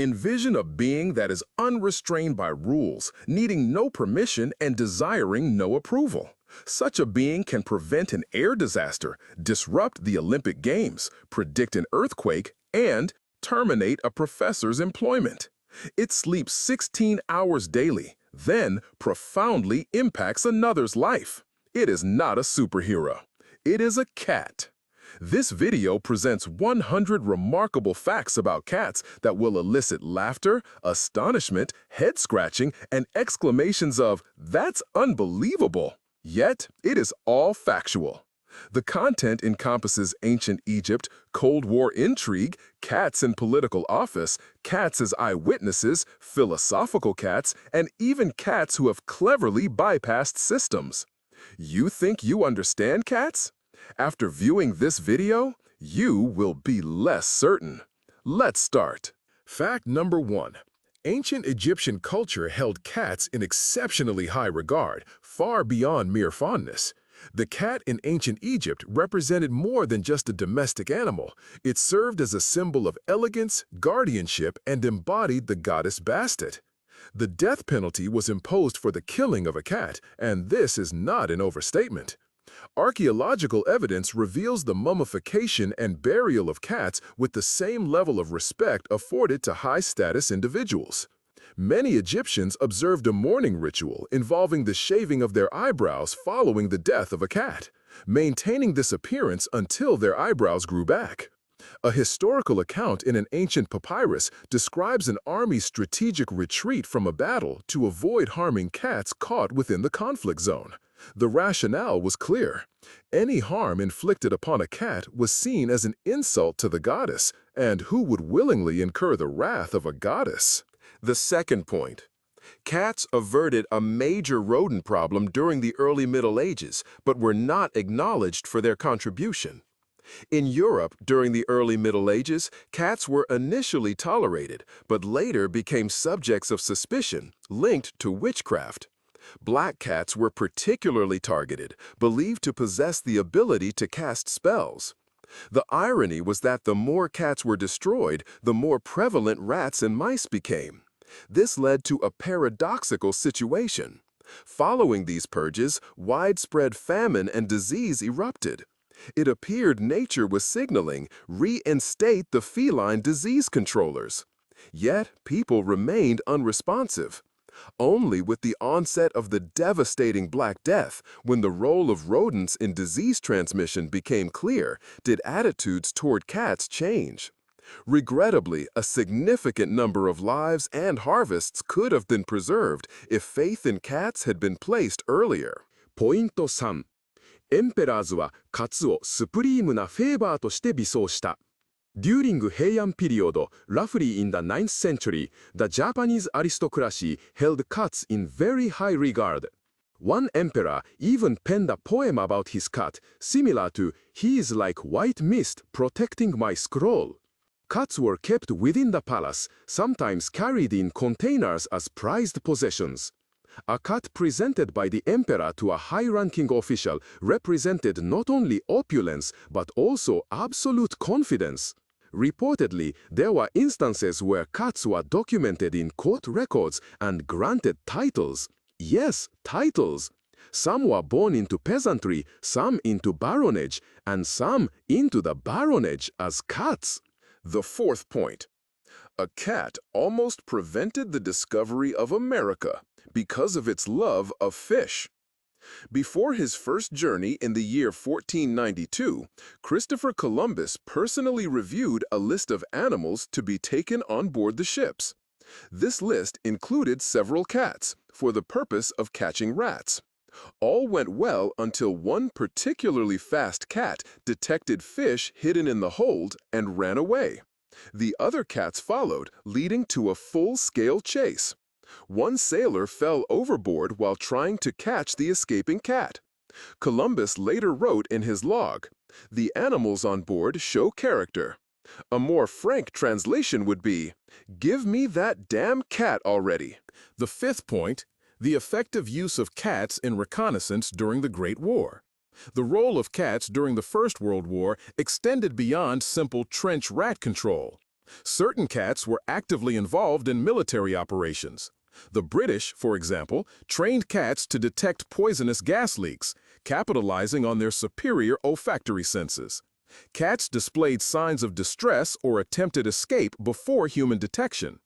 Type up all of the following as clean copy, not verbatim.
Envision a being that is unrestrained by rules, needing no permission and desiring no approval. Such a being can prevent an air disaster, disrupt the Olympic Games, predict an earthquake, and terminate a professor's employment. It sleeps 16 hours daily, then profoundly impacts another's life. It is not a superhero. It is a cat. This video presents 100 remarkable facts about cats that will elicit laughter, astonishment, head-scratching, and exclamations of, "That's unbelievable!" Yet, it is all factual. The content encompasses ancient Egypt, Cold War intrigue, cats in political office, cats as eyewitnesses, philosophical cats, and even cats who have cleverly bypassed systems. You think you understand cats? After viewing this video, you will be less certain. Let's start. Fact number 1. Ancient Egyptian culture held cats in exceptionally high regard, far beyond mere fondness. The cat in ancient Egypt represented more than just a domestic animal. It served as a symbol of elegance, guardianship, and embodied the goddess Bastet. The death penalty was imposed for the killing of a cat, and this is not an overstatement. Archaeological evidence reveals the mummification and burial of cats with the same level of respect afforded to high-status individuals. Many Egyptians observed a mourning ritual involving the shaving of their eyebrows following the death of a cat, maintaining this appearance until their eyebrows grew back. A historical account in an ancient papyrus describes an army's strategic retreat from a battle to avoid harming cats caught within the conflict zone. The rationale was clear. Any harm inflicted upon a cat was seen as an insult to the goddess, and who would willingly incur the wrath of a goddess? The second point. Cats averted a major rodent problem during the early Middle Ages, but were not acknowledged for their contribution. In Europe, during the early Middle Ages, cats were initially tolerated, but later became subjects of suspicion, linked to witchcraft. Black cats were particularly targeted, believed to possess the ability to cast spells. The irony was that the more cats were destroyed, the more prevalent rats and mice became. This led to a paradoxical situation. Following these purges, widespread famine and disease erupted. It appeared nature was signaling, reinstate the feline disease controllers. Yet, people remained unresponsive. Only with the onset of the devastating Black Death, when the role of rodents in disease transmission became clear, did attitudes toward cats change. Regrettably, a significant number of lives and harvests could have been preserved if faith in cats had been placed earlier. ポイント3. エンペラーズはカツをスプリームなフェーバーとして美装した。During Heian period, roughly in the 9th century, the Japanese aristocracy held cats in very high regard. One emperor even penned a poem about his cat, similar to "He is like white mist protecting my scroll." Cats were kept within the palace, sometimes carried in containers as prized possessions. A cat presented by the emperor to a high-ranking official represented not only opulence but also absolute confidence. Reportedly, there were instances where cats were documented in court records and granted titles. Yes, titles. Some were born into peasantry, some into baronage, and some into the baronage as cats. The fourth point. A cat almost prevented the discovery of America because of its love of fish. Before his first journey in the year 1492, Christopher Columbus personally reviewed a list of animals to be taken on board the ships. This list included several cats for the purpose of catching rats. All went well until one particularly fast cat detected fish hidden in the hold and ran away. The other cats followed, leading to a full-scale chase. One sailor fell overboard while trying to catch the escaping cat. Columbus later wrote in his log, "The animals on board show character." A more frank translation would be, "Give me that damn cat already." The fifth point, the effective use of cats in reconnaissance during the Great War. The role of cats during the First World War extended beyond simple trench rat control. Certain cats were actively involved in military operations. The British, for example, trained cats to detect poisonous gas leaks, capitalizing on their superior olfactory senses. Cats displayed signs of distress or attempted escape before human detection.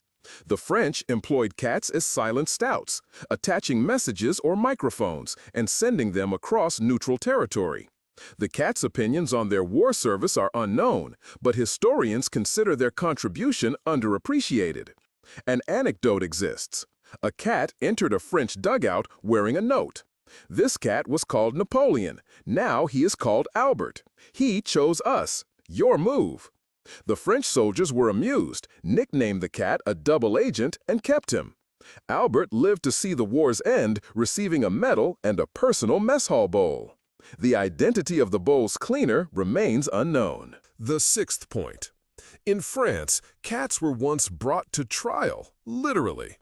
The French employed cats as silent scouts, attaching messages or microphones and sending them across neutral territory. The cats' opinions on their war service are unknown, but historians consider their contribution underappreciated. An anecdote exists. A cat entered a French dugout wearing a note. This cat was called Napoleon. Now he is called Albert. He chose us. Your move. The French soldiers were amused, nicknamed the cat a double agent, and kept him. Albert lived to see the war's end, receiving a medal and a personal mess hall bowl. The identity of the bowl's cleaner remains unknown. The sixth point. In France, cats were once brought to trial, literally.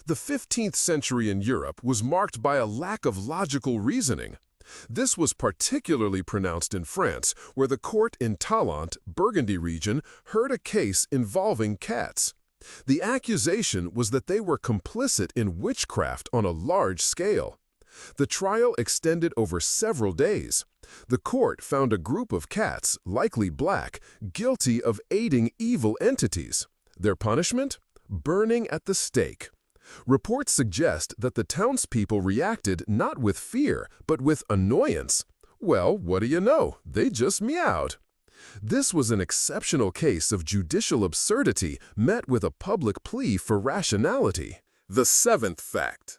The 15th century in Europe was marked by a lack of logical reasoning. This was particularly pronounced in France, where the court in Talent, Burgundy region, heard a case involving cats. The accusation was that they were complicit in witchcraft on a large scale. The trial extended over several days. The court found a group of cats, likely black, guilty of aiding evil entities. Their punishment? Burning at the stake. Reports suggest that the townspeople reacted not with fear, but with annoyance. Well, what do you know? They just meowed. This was an exceptional case of judicial absurdity met with a public plea for rationality. The seventh fact.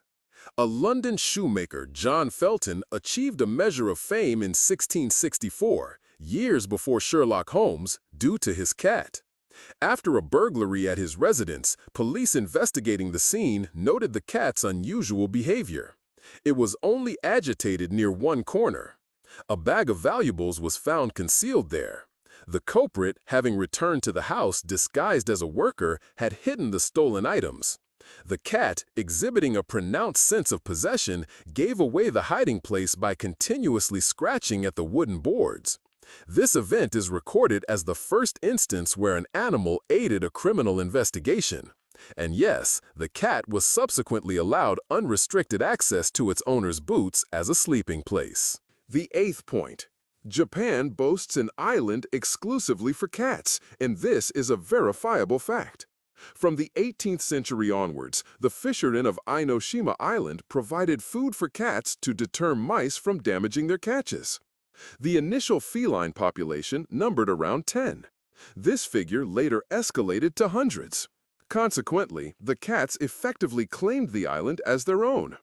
A London shoemaker, John Felton, achieved a measure of fame in 1664, years before Sherlock Holmes, due to his cat. After a burglary at his residence, police investigating the scene noted the cat's unusual behavior. It was only agitated near one corner. A bag of valuables was found concealed there. The culprit, having returned to the house disguised as a worker, had hidden the stolen items. The cat, exhibiting a pronounced sense of possession, gave away the hiding place by continuously scratching at the wooden boards. This event is recorded as the first instance where an animal aided a criminal investigation. And yes, the cat was subsequently allowed unrestricted access to its owner's boots as a sleeping place. The eighth point. Japan boasts an island exclusively for cats, and this is a verifiable fact. From the 18th century onwards, the fishermen of Inoshima Island provided food for cats to deter mice from damaging their catches. The initial feline population numbered around 10. This figure later escalated to hundreds. Consequently, the cats effectively claimed the island as their own.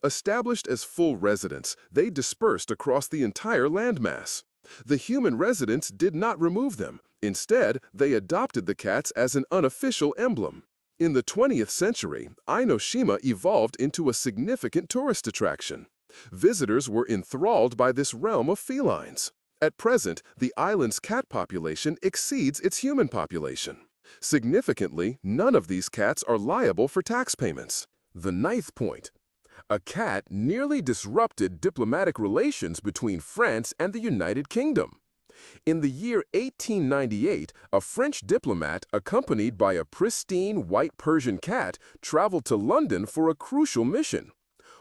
Established as full residents, they dispersed across the entire landmass. The human residents did not remove them. Instead, they adopted the cats as an unofficial emblem. In the 20th century, Inoshima evolved into a significant tourist attraction. Visitors were enthralled by this realm of felines. At present, the island's cat population exceeds its human population. Significantly, none of these cats are liable for tax payments. The ninth point. A cat nearly disrupted diplomatic relations between France and the United Kingdom. In the year 1898, a French diplomat, accompanied by a pristine white Persian cat, traveled to London for a crucial mission.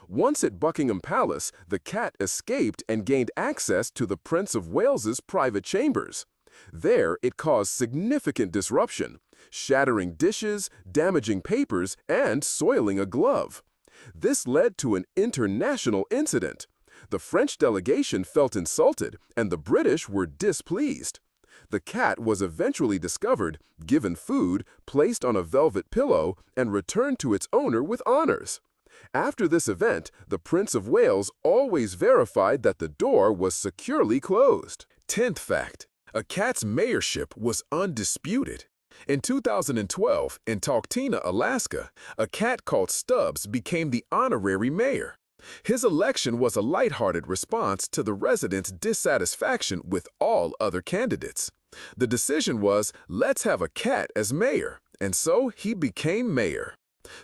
Once at Buckingham Palace, the cat escaped and gained access to the Prince of Wales's private chambers. There, it caused significant disruption, shattering dishes, damaging papers, and soiling a glove. This led to an international incident. The French delegation felt insulted, and the British were displeased. The cat was eventually discovered, given food, placed on a velvet pillow, and returned to its owner with honors. After this event, the Prince of Wales always verified that the door was securely closed. 10th fact. A cat's mayorship was undisputed. In 2012, in Talkeetna, Alaska, a cat called Stubbs became the honorary mayor. His election was a lighthearted response to the residents' dissatisfaction with all other candidates. The decision was, let's have a cat as mayor, and so he became mayor.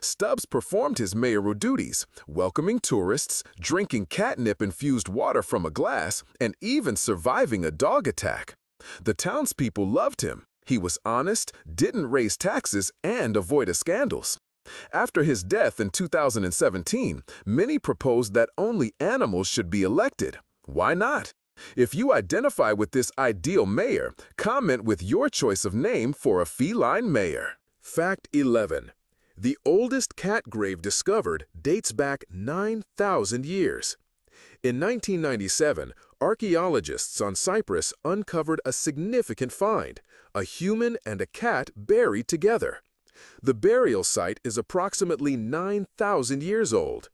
Stubbs performed his mayoral duties, welcoming tourists, drinking catnip-infused water from a glass, and even surviving a dog attack. The townspeople loved him, He was honest, didn't raise taxes, and avoided scandals. After his death in 2017, many proposed that only animals should be elected. Why not? If you identify with this ideal mayor, comment with your choice of name for a feline mayor. Fact 11. The oldest cat grave discovered dates back 9,000 years. In 1997, archaeologists on Cyprus uncovered a significant find, a human and a cat buried together. The burial site is approximately 9,000 years old.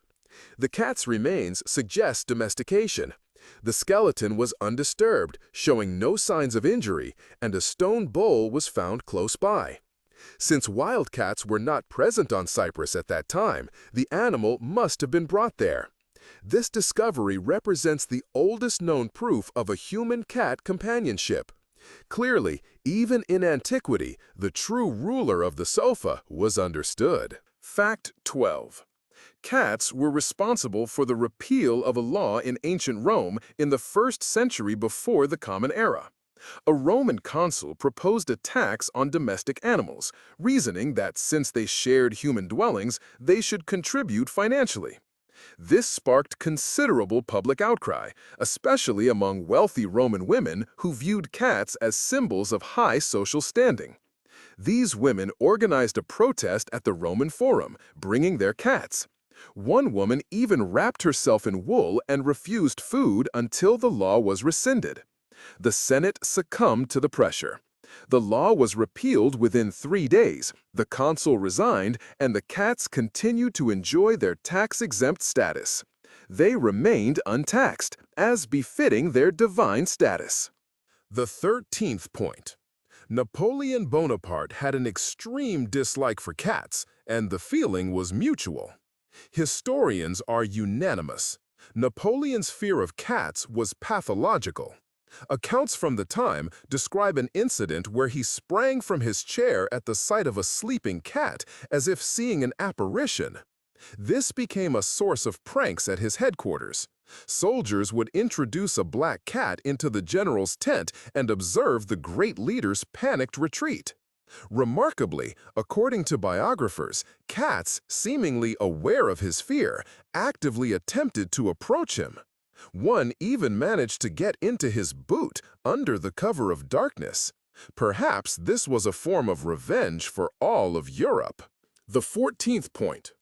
The cat's remains suggest domestication. The skeleton was undisturbed, showing no signs of injury, and a stone bowl was found close by. Since wild cats were not present on Cyprus at that time, the animal must have been brought there. This discovery represents the oldest known proof of a human-cat companionship. Clearly, even in antiquity, the true ruler of the sofa was understood. Fact 12. Cats were responsible for the repeal of a law in ancient Rome in the 1st century before the Common Era. A Roman consul proposed a tax on domestic animals, reasoning that since they shared human dwellings, they should contribute financially. This sparked considerable public outcry, especially among wealthy Roman women who viewed cats as symbols of high social standing. These women organized a protest at the Roman Forum, bringing their cats. One woman even wrapped herself in wool and refused food until the law was rescinded. The Senate succumbed to the pressure. The law was repealed within 3 days, the consul resigned, and the cats continued to enjoy their tax-exempt status. They remained untaxed, as befitting their divine status. The 13th point. Napoleon Bonaparte had an extreme dislike for cats, and the feeling was mutual. Historians are unanimous. Napoleon's fear of cats was pathological. Accounts from the time describe an incident where he sprang from his chair at the sight of a sleeping cat as if seeing an apparition. This became a source of pranks at his headquarters. Soldiers would introduce a black cat into the general's tent and observe the great leader's panicked retreat. Remarkably, according to biographers, cats, seemingly aware of his fear, actively attempted to approach him. One even managed to get into his boot under the cover of darkness. Perhaps this was a form of revenge for all of Europe. The 14th point.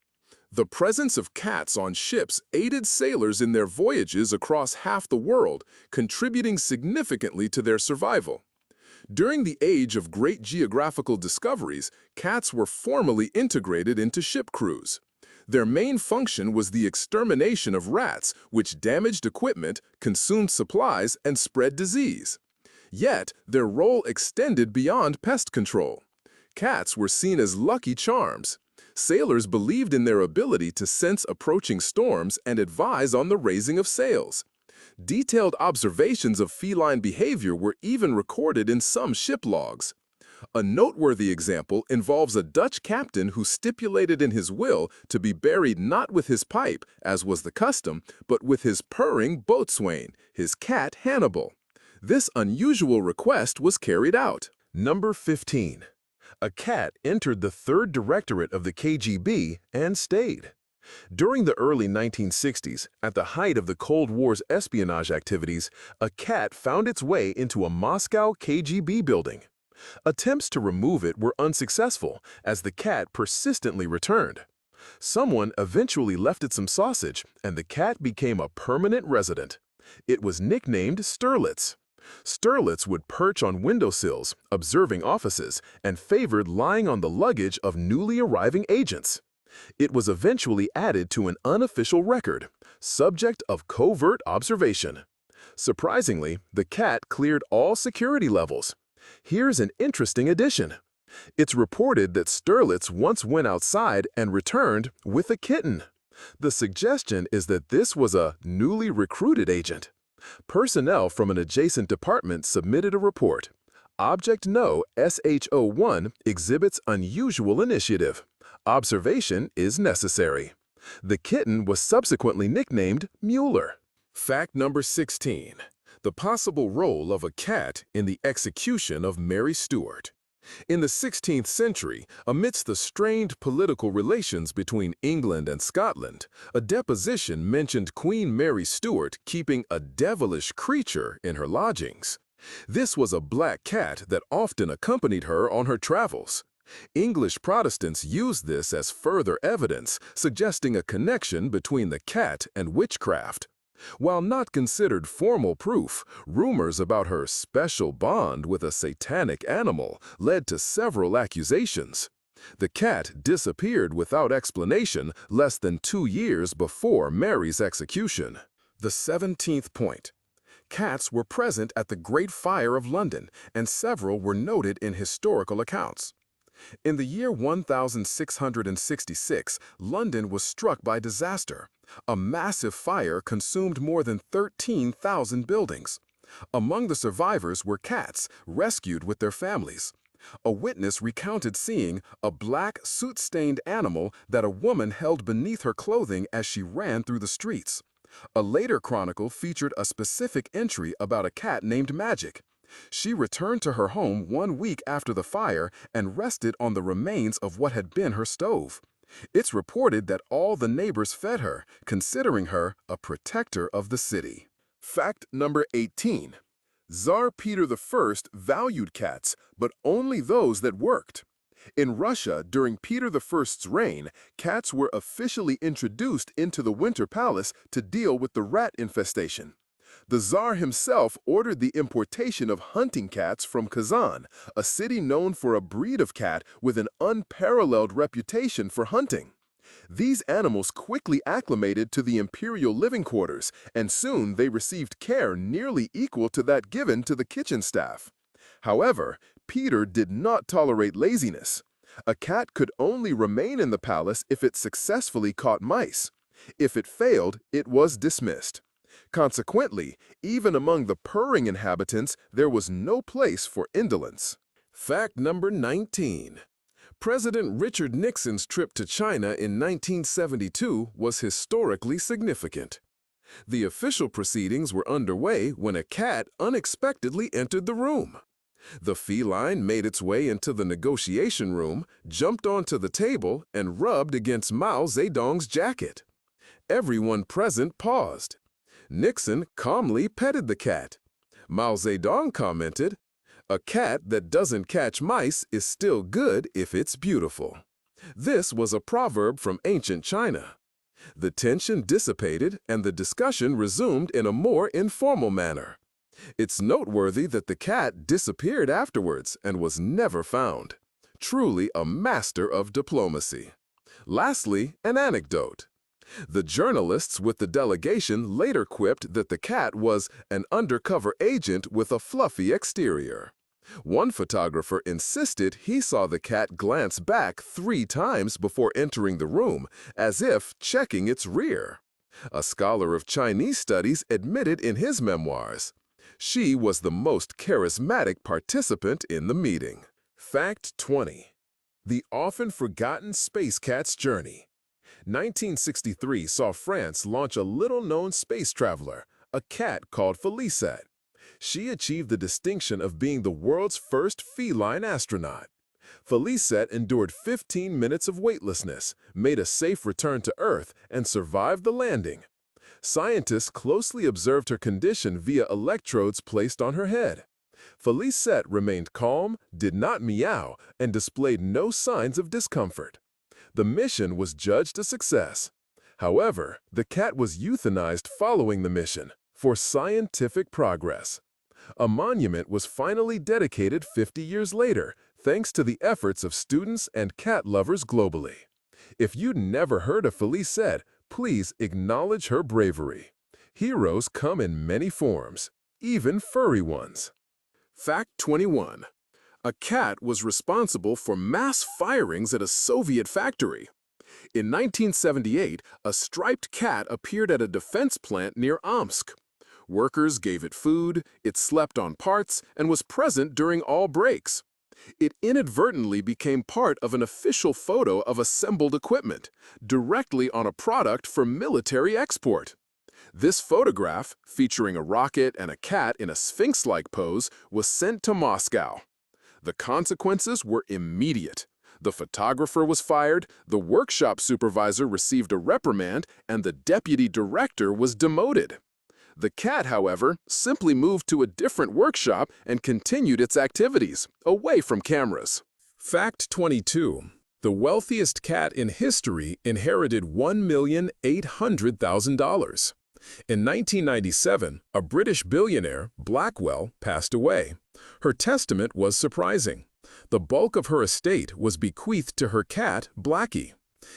The presence of cats on ships aided sailors in their voyages across half the world, contributing significantly to their survival. During the age of great geographical discoveries, cats were formally integrated into ship crews. Their main function was the extermination of rats, which damaged equipment, consumed supplies, and spread disease. Yet, their role extended beyond pest control. Cats were seen as lucky charms. Sailors believed in their ability to sense approaching storms and advise on the raising of sails. Detailed observations of feline behavior were even recorded in some ship logs. A noteworthy example involves a Dutch captain who stipulated in his will to be buried not with his pipe, as was the custom, but with his purring boatswain, his cat Hannibal. This unusual request was carried out. Number 15. A cat entered the 3rd Directorate of the KGB and stayed. During the early 1960s, at the height of the Cold War's espionage activities, a cat found its way into a Moscow KGB building. Attempts to remove it were unsuccessful, as the cat persistently returned. Someone eventually left it some sausage, and the cat became a permanent resident. It was nicknamed Sterlitz. Sterlitz would perch on windowsills, observing offices, and favored lying on the luggage of newly arriving agents. It was eventually added to an unofficial record, subject of covert observation. Surprisingly, the cat cleared all security levels. Here's an interesting addition. It's reported that Sterlitz once went outside and returned with a kitten. The suggestion is that this was a newly recruited agent. Personnel from an adjacent department submitted a report. Object No SH01 exhibits unusual initiative. Observation is necessary. The kitten was subsequently nicknamed Mueller. Fact number 16. The possible role of a cat in the execution of Mary Stuart. In the 16th century, amidst the strained political relations between England and Scotland, a deposition mentioned Queen Mary Stuart keeping a devilish creature in her lodgings. This was a black cat that often accompanied her on her travels. English Protestants used this as further evidence, suggesting a connection between the cat and witchcraft. While not considered formal proof, rumors about her special bond with a satanic animal led to several accusations. The cat disappeared without explanation less than 2 years before Mary's execution. The 17th point. Cats were present at the Great Fire of London, and several were noted in historical accounts. In the year 1666, London was struck by disaster. A massive fire consumed more than 13,000 buildings. Among the survivors were cats, rescued with their families. A witness recounted seeing a black, soot-stained animal that a woman held beneath her clothing as she ran through the streets. A later chronicle featured a specific entry about a cat named Magic. She returned to her home 1 week after the fire and rested on the remains of what had been her stove. It's reported that all the neighbors fed her, considering her a protector of the city. Fact number 18. Tsar Peter I valued cats, but only those that worked. In Russia, during Peter I's reign, cats were officially introduced into the Winter Palace to deal with the rat infestation. The Tsar himself ordered the importation of hunting cats from Kazan, a city known for a breed of cat with an unparalleled reputation for hunting. These animals quickly acclimated to the imperial living quarters, and soon they received care nearly equal to that given to the kitchen staff. However, Peter did not tolerate laziness. A cat could only remain in the palace if it successfully caught mice. If it failed, it was dismissed. Consequently, even among the purring inhabitants, there was no place for indolence. Fact number 19. President Richard Nixon's trip to China in 1972 was historically significant. The official proceedings were underway when a cat unexpectedly entered the room. The feline made its way into the negotiation room, jumped onto the table, and rubbed against Mao Zedong's jacket. Everyone present paused. Nixon calmly petted the cat. Mao Zedong commented, "A cat that doesn't catch mice is still good if it's beautiful." This was a proverb from ancient China. The tension dissipated and the discussion resumed in a more informal manner. It's noteworthy that the cat disappeared afterwards and was never found. Truly a master of diplomacy. Lastly, an anecdote. The journalists with the delegation later quipped that the cat was an undercover agent with a fluffy exterior. One photographer insisted he saw the cat glance back 3 times before entering the room, as if checking its rear. A scholar of Chinese studies admitted in his memoirs, she was the most charismatic participant in the meeting. Fact 20. The often forgotten space cat's journey. 1963 saw France launch a little-known space traveler, a cat called Felicette. She achieved the distinction of being the world's first feline astronaut. Felicette endured 15 minutes of weightlessness, made a safe return to Earth, and survived the landing. Scientists closely observed her condition via electrodes placed on her head. Felicette remained calm, did not meow, and displayed no signs of discomfort. The mission was judged a success. However, the cat was euthanized following the mission for scientific progress. A monument was finally dedicated 50 years later, thanks to the efforts of students and cat lovers globally. If you'd never heard of Felicette, please acknowledge her bravery. Heroes come in many forms, even furry ones. Fact 21. A cat was responsible for mass firings at a Soviet factory. In 1978, a striped cat appeared at a defense plant near Omsk. Workers gave it food, it slept on parts, and was present during all breaks. It inadvertently became part of an official photo of assembled equipment, directly on a product for military export. This photograph, featuring a rocket and a cat in a sphinx-like pose, was sent to Moscow. The consequences were immediate. The photographer was fired, the workshop supervisor received a reprimand, and the deputy director was demoted. The cat, however, simply moved to a different workshop and continued its activities, away from cameras. Fact 22. The wealthiest cat in history inherited $1,800,000. In 1997, a British billionaire, Blackwell, passed away. Her testament was surprising. The bulk of her estate was bequeathed to her cat, Blackie.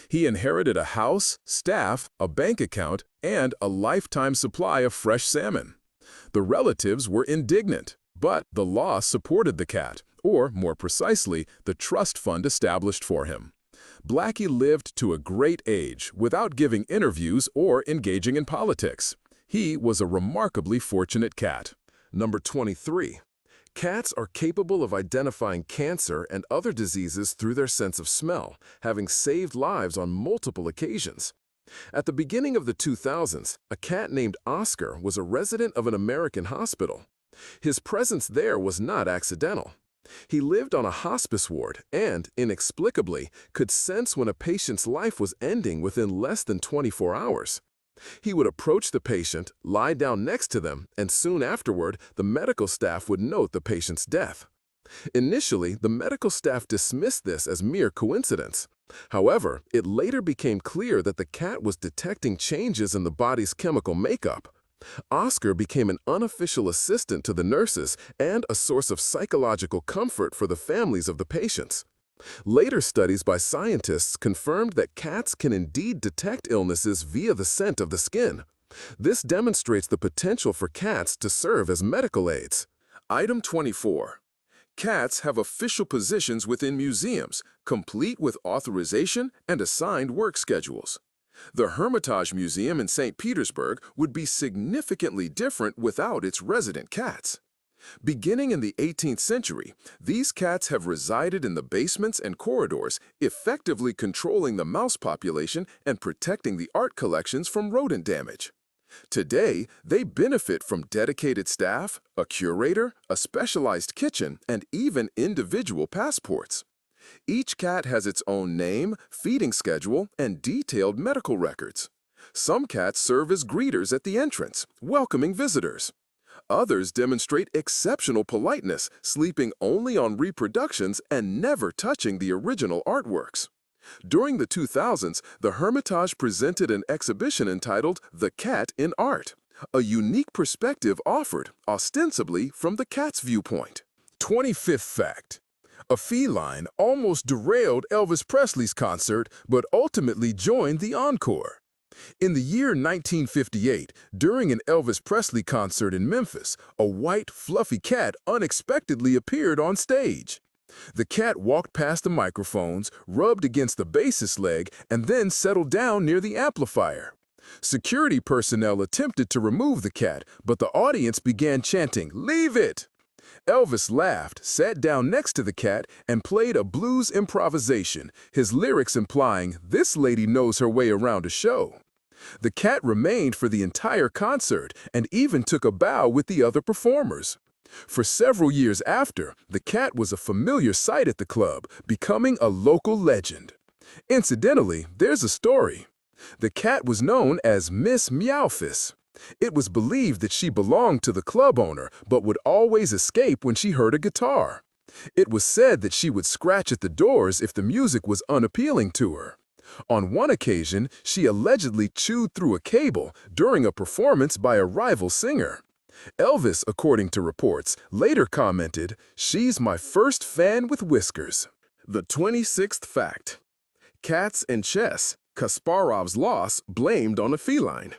He inherited a house, staff, a bank account, and a lifetime supply of fresh salmon. The relatives were indignant, but the law supported the cat, or more precisely, the trust fund established for him. Blackie lived to a great age without giving interviews or engaging in politics. He was a remarkably fortunate cat. Number 23. Cats are capable of identifying cancer and other diseases through their sense of smell, having saved lives on multiple occasions. At the beginning of the 2000s, a cat named Oscar was a resident of an American hospital. His presence there was not accidental. He lived on a hospice ward and, inexplicably, could sense when a patient's life was ending within less than 24 hours. He would approach the patient, lie down next to them, and soon afterward, the medical staff would note the patient's death. Initially, the medical staff dismissed this as mere coincidence. However, it later became clear that the cat was detecting changes in the body's chemical makeup. Oscar became an unofficial assistant to the nurses and a source of psychological comfort for the families of the patients. Later studies by scientists confirmed that cats can indeed detect illnesses via the scent of the skin. This demonstrates the potential for cats to serve as medical aids. Item 24. Cats have official positions within museums, complete with authorization and assigned work schedules. The Hermitage Museum in St. Petersburg would be significantly different without its resident cats. Beginning in the 18th century, these cats have resided in the basements and corridors, effectively controlling the mouse population and protecting the art collections from rodent damage. Today, they benefit from dedicated staff, a curator, a specialized kitchen, and even individual passports. Each cat has its own name, feeding schedule, and detailed medical records. Some cats serve as greeters at the entrance, welcoming visitors. Others demonstrate exceptional politeness, sleeping only on reproductions and never touching the original artworks. During the 2000s, the Hermitage presented an exhibition entitled The Cat in Art, a unique perspective offered, ostensibly, from the cat's viewpoint. 25th fact. A feline almost derailed Elvis Presley's concert, but ultimately joined the encore. In the year 1958, during an Elvis Presley concert in Memphis, a white, fluffy cat unexpectedly appeared on stage. The cat walked past the microphones, rubbed against the bassist's leg, and then settled down near the amplifier. Security personnel attempted to remove the cat, but the audience began chanting, "Leave it!" Elvis laughed, sat down next to the cat, and played a blues improvisation, his lyrics implying, "This lady knows her way around a show." The cat remained for the entire concert and even took a bow with the other performers. For several years after, the cat was a familiar sight at the club, becoming a local legend. Incidentally, there's a story. The cat was known as Miss Meowfus. It was believed that she belonged to the club owner, but would always escape when she heard a guitar. It was said that she would scratch at the doors if the music was unappealing to her. On one occasion, she allegedly chewed through a cable during a performance by a rival singer. Elvis, according to reports, later commented, "She's my first fan with whiskers." The 26th fact. Cats and chess, Kasparov's loss blamed on a feline.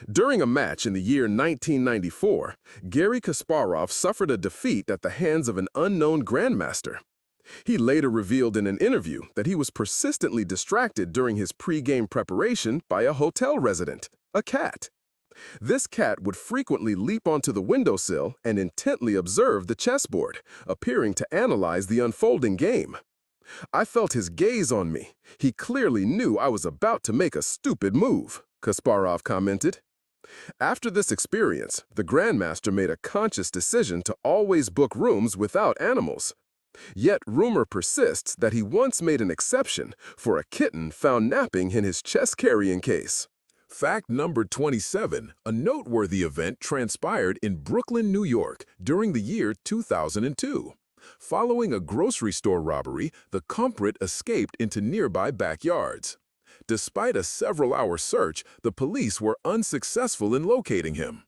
During a match in the year 1994, Garry Kasparov suffered a defeat at the hands of an unknown grandmaster. He later revealed in an interview that he was persistently distracted during his pre-game preparation by a hotel resident, a cat. This cat would frequently leap onto the windowsill and intently observe the chessboard, appearing to analyze the unfolding game. "I felt his gaze on me. He clearly knew I was about to make a stupid move," Kasparov commented. After this experience, the Grandmaster made a conscious decision to always book rooms without animals. Yet rumor persists that he once made an exception for a kitten found napping in his chest-carrying case. Fact number 27, a noteworthy event transpired in Brooklyn, New York during the year 2002. Following a grocery store robbery, the culprit escaped into nearby backyards. Despite a several-hour search, the police were unsuccessful in locating him.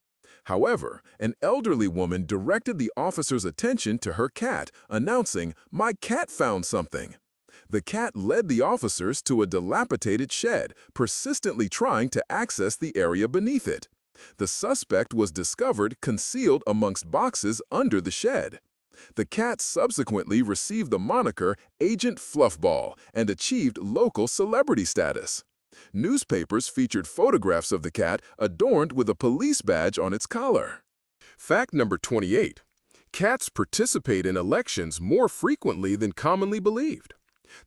However, an elderly woman directed the officers' attention to her cat, announcing, "My cat found something." The cat led the officers to a dilapidated shed, persistently trying to access the area beneath it. The suspect was discovered concealed amongst boxes under the shed. The cat subsequently received the moniker Agent Fluffball and achieved local celebrity status. Newspapers featured photographs of the cat adorned with a police badge on its collar. Fact number 28. Cats participate in elections more frequently than commonly believed.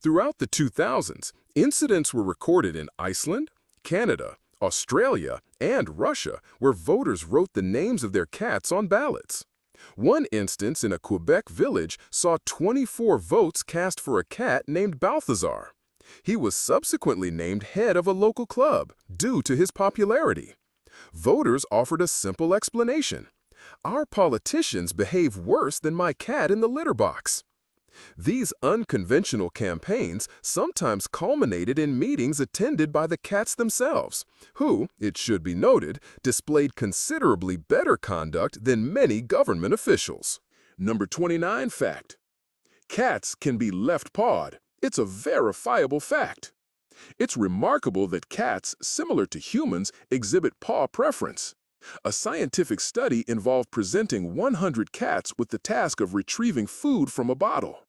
Throughout the 2000s, incidents were recorded in Iceland, Canada, Australia, and Russia where voters wrote the names of their cats on ballots. One instance in a Quebec village saw 24 votes cast for a cat named Balthazar. He was subsequently named head of a local club due to his popularity. Voters offered a simple explanation. Our politicians behave worse than my cat in the litter box. These unconventional campaigns sometimes culminated in meetings attended by the cats themselves, who, it should be noted, displayed considerably better conduct than many government officials. Number 29 fact. Cats can be left-pawed. It's a verifiable fact. It's remarkable that cats, similar to humans, exhibit paw preference. A scientific study involved presenting 100 cats with the task of retrieving food from a bottle.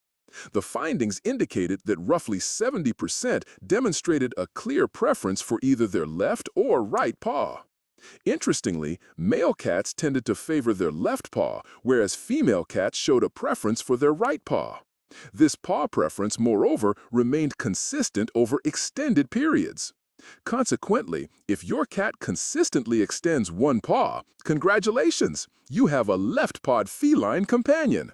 The findings indicated that roughly 70% demonstrated a clear preference for either their left or right paw. Interestingly, male cats tended to favor their left paw, whereas female cats showed a preference for their right paw. This paw preference, moreover, remained consistent over extended periods. Consequently, if your cat consistently extends one paw, congratulations, you have a left-pawed feline companion.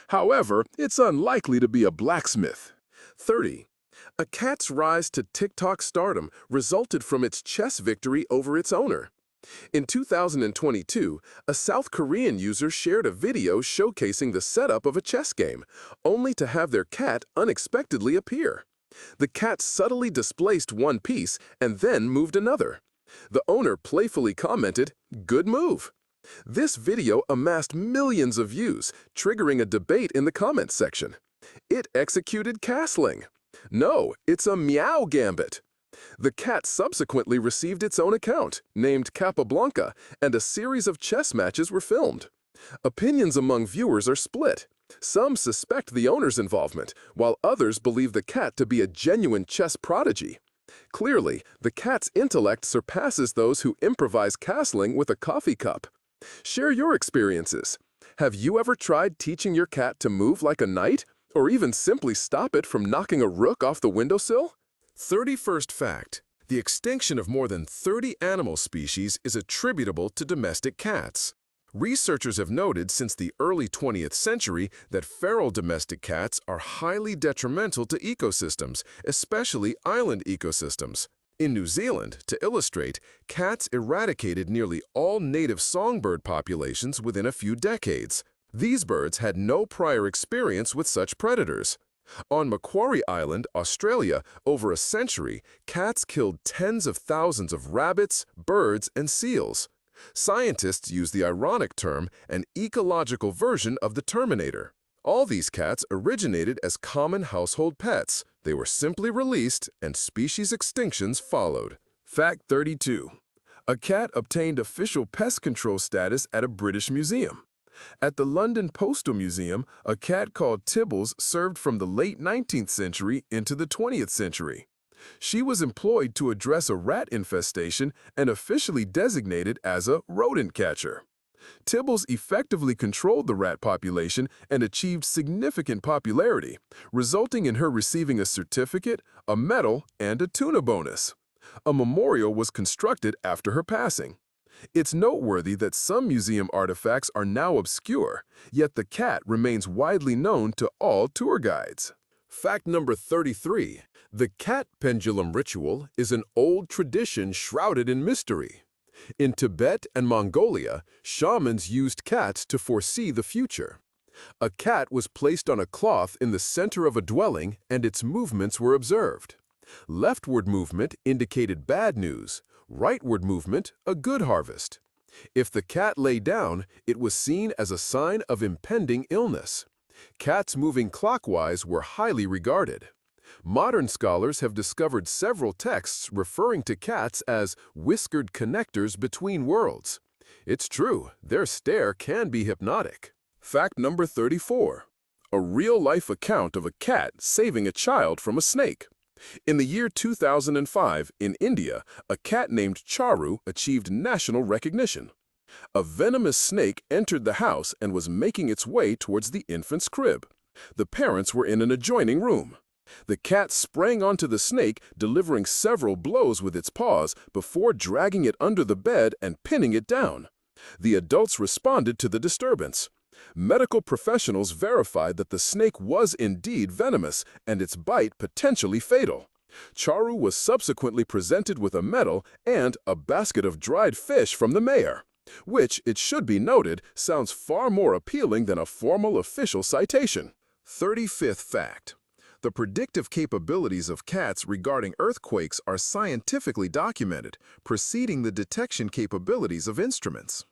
However, it's unlikely to be a blacksmith. 30. A cat's rise to TikTok stardom resulted from its chess victory over its owner. In 2022, a South Korean user shared a video showcasing the setup of a chess game, only to have their cat unexpectedly appear. The cat subtly displaced one piece and then moved another. The owner playfully commented, "Good move." This video amassed millions of views, triggering a debate in the comments section. It executed castling. No, it's a meow gambit. The cat subsequently received its own account, named Capablanca, and a series of chess matches were filmed. Opinions among viewers are split. Some suspect the owner's involvement, while others believe the cat to be a genuine chess prodigy. Clearly, the cat's intellect surpasses those who improvise castling with a coffee cup. Share your experiences. Have you ever tried teaching your cat to move like a knight, or even simply stop it from knocking a rook off the windowsill? 31st fact. The extinction of more than 30 animal species is attributable to domestic cats. Researchers have noted since the early 20th century that feral domestic cats are highly detrimental to ecosystems, especially island ecosystems. In New Zealand, to illustrate, cats eradicated nearly all native songbird populations within a few decades. These birds had no prior experience with such predators. On Macquarie Island, Australia, over a century, cats killed tens of thousands of rabbits, birds, and seals. Scientists use the ironic term, an ecological version of the Terminator. All these cats originated as common household pets. They were simply released, and species extinctions followed. Fact 32. A cat obtained official pest control status at a British museum. At the London Postal Museum, a cat called Tibbles served from the late 19th century into the 20th century. She was employed to address a rat infestation and officially designated as a rodent catcher. Tibbles effectively controlled the rat population and achieved significant popularity, resulting in her receiving a certificate, a medal, and a tuna bonus. A memorial was constructed after her passing. It's noteworthy that some museum artifacts are now obscure, yet the cat remains widely known to all tour guides. Fact number 33. The cat pendulum ritual is an old tradition shrouded in mystery. In Tibet and Mongolia, shamans used cats to foresee the future. A cat was placed on a cloth in the center of a dwelling and its movements were observed. Leftward movement indicated bad news, rightward movement a good harvest. If the cat lay down, it was seen as a sign of impending illness. Cats moving clockwise were highly regarded. Modern scholars have discovered several texts referring to cats as whiskered connectors between worlds. It's true, their stare can be hypnotic. Fact number 34. A real-life account of a cat saving a child from a snake. In the year 2005, in India, a cat named Charu achieved national recognition. A venomous snake entered the house and was making its way towards the infant's crib. The parents were in an adjoining room. The cat sprang onto the snake, delivering several blows with its paws before dragging it under the bed and pinning it down. The adults responded to the disturbance. Medical professionals verified that the snake was indeed venomous and its bite potentially fatal. Charu was subsequently presented with a medal and a basket of dried fish from the mayor, which, it should be noted, sounds far more appealing than a formal official citation. 35th fact. The predictive capabilities of cats regarding earthquakes are scientifically documented, preceding the detection capabilities of instruments.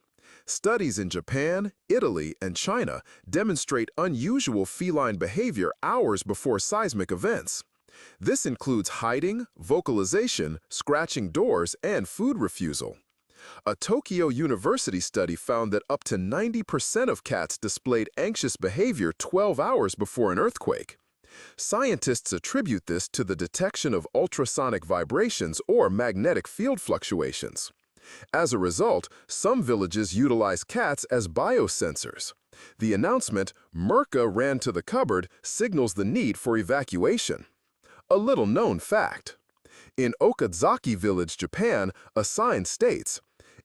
Studies in Japan, Italy, and China demonstrate unusual feline behavior hours before seismic events. This includes hiding, vocalization, scratching doors, and food refusal. A Tokyo University study found that up to 90% of cats displayed anxious behavior 12 hours before an earthquake. Scientists attribute this to the detection of ultrasonic vibrations or magnetic field fluctuations. As a result, some villages utilize cats as biosensors. The announcement, "Merca ran to the cupboard," signals the need for evacuation. A little-known fact. In Okazaki Village, Japan, a sign states,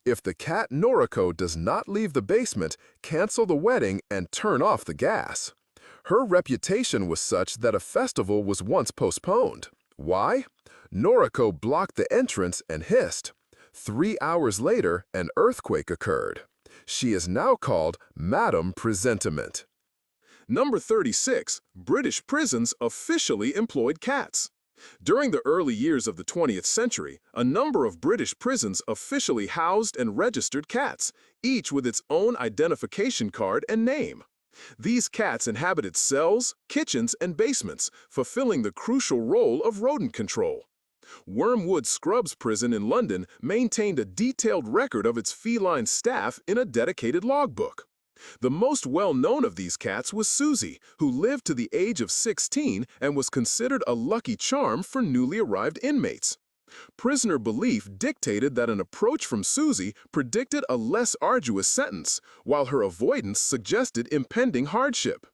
"If the cat Noriko does not leave the basement, cancel the wedding and turn off the gas." Her reputation was such that a festival was once postponed. Why? Noriko blocked the entrance and hissed. 3 hours later, an earthquake occurred. She is now called Madame Presentiment. Number 36. British prisons officially employed cats. During the early years of the 20th century, a number of British prisons officially housed and registered cats, each with its own identification card and name. These cats inhabited cells, kitchens, and basements, fulfilling the crucial role of rodent control. Wormwood Scrubs Prison in London maintained a detailed record of its feline staff in a dedicated logbook. The most well-known of these cats was Susie, who lived to the age of 16 and was considered a lucky charm for newly arrived inmates. Prisoner belief dictated that an approach from Susie predicted a less arduous sentence, while her avoidance suggested impending hardship.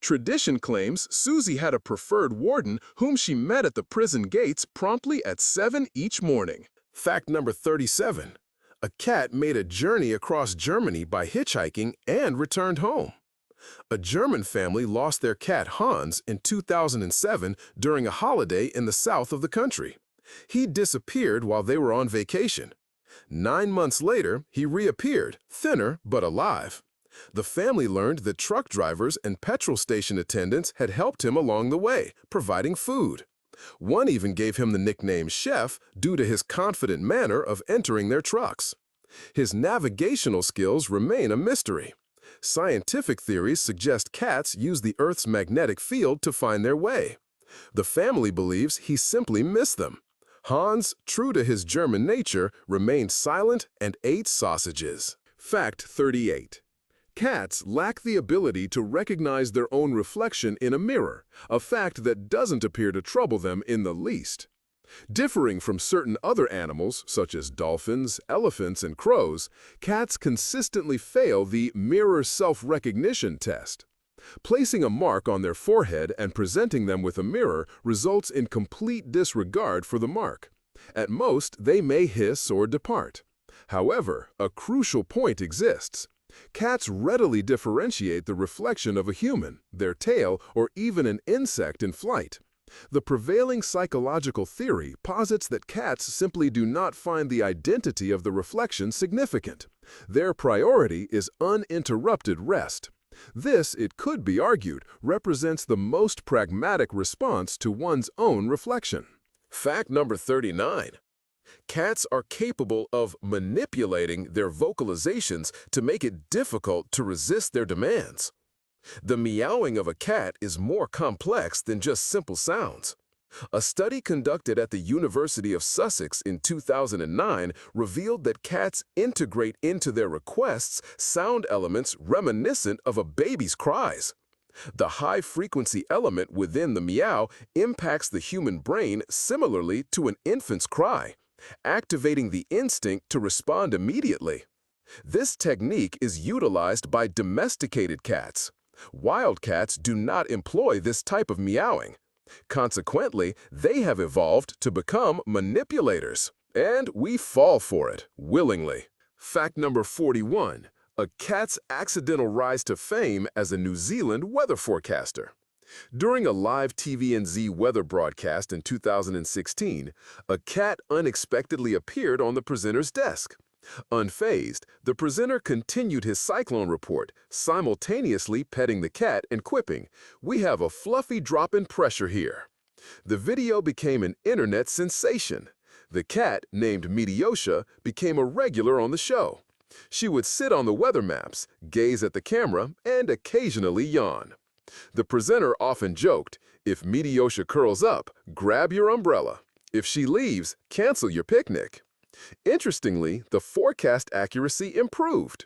Tradition claims Susie had a preferred warden whom she met at the prison gates promptly at 7 each morning. Fact number 37. A cat made a journey across Germany by hitchhiking and returned home. A German family lost their cat Hans in 2007 during a holiday in the south of the country. He disappeared while they were on vacation. 9 months later, he reappeared, thinner but alive. The family learned that truck drivers and petrol station attendants had helped him along the way, providing food. One even gave him the nickname Chef due to his confident manner of entering their trucks. His navigational skills remain a mystery. Scientific theories suggest cats use the Earth's magnetic field to find their way. The family believes he simply missed them. Hans, true to his German nature, remained silent and ate sausages. Fact 38. Cats lack the ability to recognize their own reflection in a mirror, a fact that doesn't appear to trouble them in the least. Differing from certain other animals, such as dolphins, elephants, and crows, cats consistently fail the mirror self-recognition test. Placing a mark on their forehead and presenting them with a mirror results in complete disregard for the mark. At most, they may hiss or depart. However, a crucial point exists. Cats readily differentiate the reflection of a human, their tail, or even an insect in flight. The prevailing psychological theory posits that cats simply do not find the identity of the reflection significant. Their priority is uninterrupted rest. This, it could be argued, represents the most pragmatic response to one's own reflection. Fact number 39. Cats are capable of manipulating their vocalizations to make it difficult to resist their demands. The meowing of a cat is more complex than just simple sounds. A study conducted at the University of Sussex in 2009 revealed that cats integrate into their requests sound elements reminiscent of a baby's cries. The high-frequency element within the meow impacts the human brain similarly to an infant's cry, activating the instinct to respond immediately. This technique is utilized by domesticated cats. Wild cats do not employ this type of meowing. Consequently, they have evolved to become manipulators, and we fall for it willingly. Fact number 41. A cat's accidental rise to fame as a New Zealand weather forecaster. During a live TVNZ weather broadcast in 2016, a cat unexpectedly appeared on the presenter's desk. Unfazed, the presenter continued his cyclone report, simultaneously petting the cat and quipping, "We have a fluffy drop in pressure here." The video became an internet sensation. The cat, named Meteosha, became a regular on the show. She would sit on the weather maps, gaze at the camera, and occasionally yawn. The presenter often joked, "If Meteosha curls up, grab your umbrella. If she leaves, cancel your picnic." Interestingly, the forecast accuracy improved.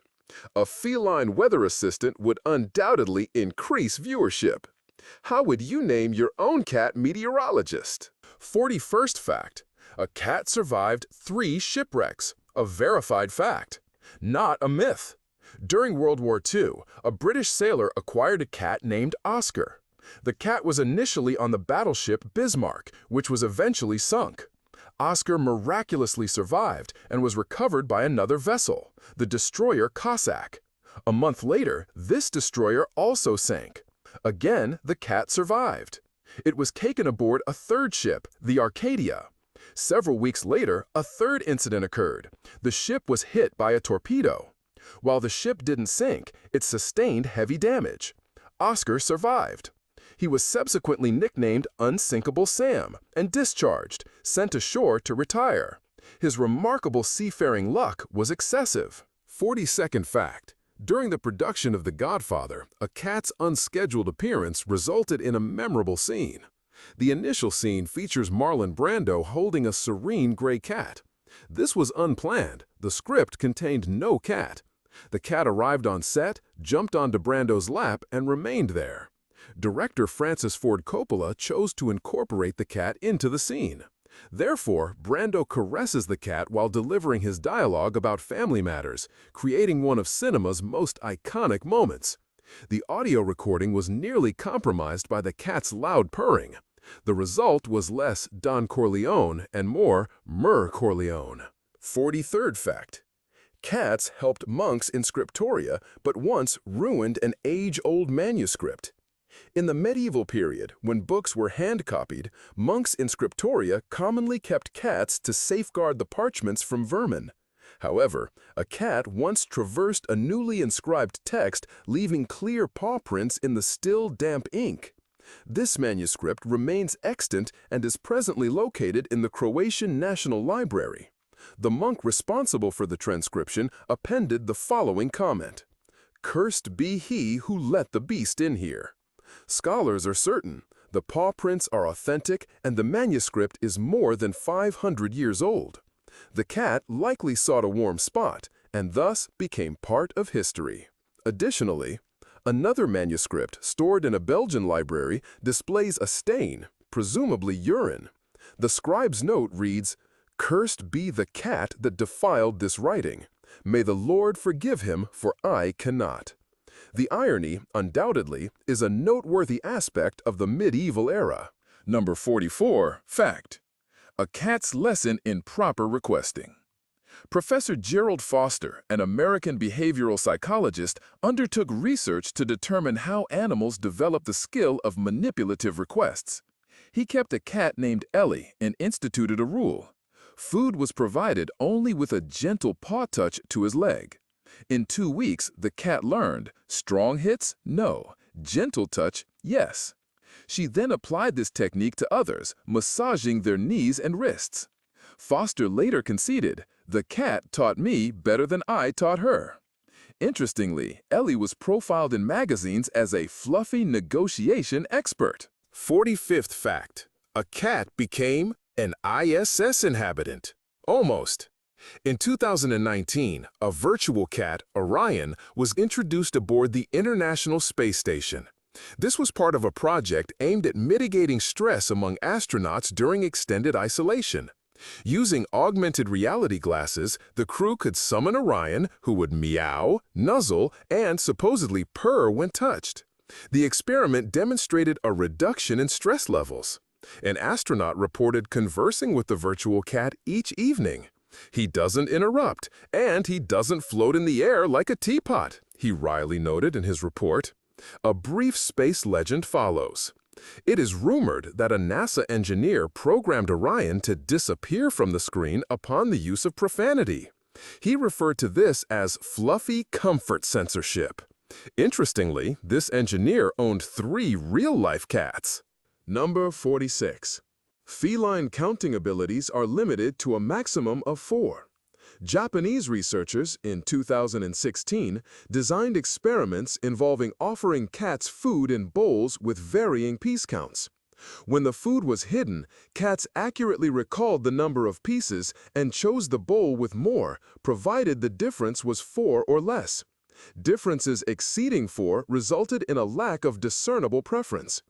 A feline weather assistant would undoubtedly increase viewership. How would you name your own cat meteorologist? 41st fact. A cat survived 3 shipwrecks. A verified fact, not a myth. During World War II, a British sailor acquired a cat named Oscar. The cat was initially on the battleship Bismarck, which was eventually sunk. Oscar miraculously survived and was recovered by another vessel, the destroyer Cossack. A month later, this destroyer also sank. Again, the cat survived. It was taken aboard a third ship, the Arcadia. Several weeks later, a third incident occurred. The ship was hit by a torpedo. While the ship didn't sink, it sustained heavy damage. Oscar survived. He was subsequently nicknamed Unsinkable Sam and discharged, sent ashore to retire. His remarkable seafaring luck was excessive. 42nd fact. During the production of The Godfather, a cat's unscheduled appearance resulted in a memorable scene. The initial scene features Marlon Brando holding a serene gray cat. This was unplanned. The script contained no cat. The cat arrived on set, jumped onto Brando's lap, and remained there. Director Francis Ford Coppola chose to incorporate the cat into the scene. Therefore, Brando caresses the cat while delivering his dialogue about family matters, creating one of cinema's most iconic moments. The audio recording was nearly compromised by the cat's loud purring. The result was less Don Corleone and more Mer Corleone. 43rd fact. Cats helped monks in scriptoria, but once ruined an age-old manuscript. In the medieval period, when books were hand-copied, monks in scriptoria commonly kept cats to safeguard the parchments from vermin. However, a cat once traversed a newly inscribed text, leaving clear paw prints in the still, damp ink. This manuscript remains extant and is presently located in the Croatian National Library. The monk responsible for the transcription appended the following comment: "Cursed be he who let the beast in here." Scholars are certain the paw prints are authentic and the manuscript is more than 500 years old. The cat likely sought a warm spot and thus became part of history. Additionally, another manuscript stored in a Belgian library displays a stain, presumably urine. The scribe's note reads, "Cursed be the cat that defiled this writing. May the Lord forgive him, for I cannot." The irony, undoubtedly, is a noteworthy aspect of the medieval era. Number 44, fact. A cat's lesson in proper requesting. Professor Gerald Foster, an American behavioral psychologist, undertook research to determine how animals develop the skill of manipulative requests. He kept a cat named Ellie and instituted a rule. Food was provided only with a gentle paw touch to his leg. In 2 weeks, the cat learned, strong hits, no, gentle touch, yes. She then applied this technique to others, massaging their knees and wrists. Foster later conceded, the cat taught me better than I taught her. Interestingly, Ellie was profiled in magazines as a fluffy negotiation expert. 45th fact. A cat became an ISS inhabitant. Almost. In 2019, a virtual cat, Orion, was introduced aboard the International Space Station. This was part of a project aimed at mitigating stress among astronauts during extended isolation. Using augmented reality glasses, the crew could summon Orion, who would meow, nuzzle, and supposedly purr when touched. The experiment demonstrated a reduction in stress levels. An astronaut reported conversing with the virtual cat each evening. He doesn't interrupt, and he doesn't float in the air like a teapot, he wryly noted in his report. A brief space legend follows. It is rumored that a NASA engineer programmed Orion to disappear from the screen upon the use of profanity. He referred to this as fluffy comfort censorship. Interestingly, this engineer owned 3 real-life cats. Number 46. Feline counting abilities are limited to a maximum of 4. Japanese researchers in 2016 designed experiments involving offering cats food in bowls with varying piece counts. When the food was hidden, cats accurately recalled the number of pieces and chose the bowl with more, provided the difference was 4 or less. Differences exceeding 4 resulted in a lack of discernible preference.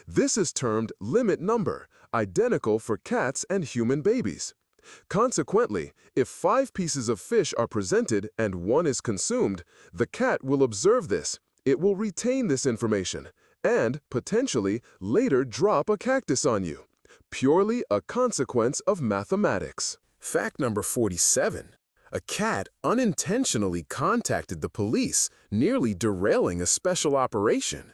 This is termed limit number, identical for cats and human babies. Consequently, if 5 pieces of fish are presented and 1 is consumed, the cat will observe this, it will retain this information, and, potentially, later drop a cactus on you. Purely a consequence of mathematics. Fact number 47. A cat unintentionally contacted the police, nearly derailing a special operation.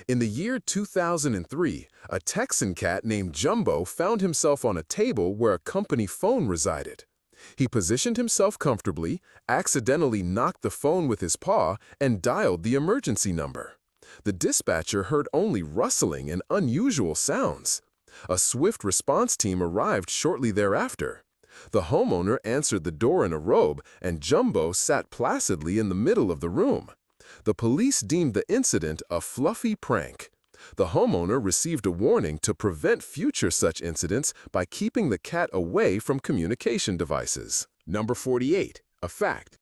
In the year 2003, a Texan cat named Jumbo found himself on a table where a company phone resided. He positioned himself comfortably, accidentally knocked the phone with his paw, and dialed the emergency number. The dispatcher heard only rustling and unusual sounds. A swift response team arrived shortly thereafter. The homeowner answered the door in a robe, and Jumbo sat placidly in the middle of the room. The police deemed the incident a fluffy prank. The homeowner received a warning to prevent future such incidents by keeping the cat away from communication devices. Number 48. A fact.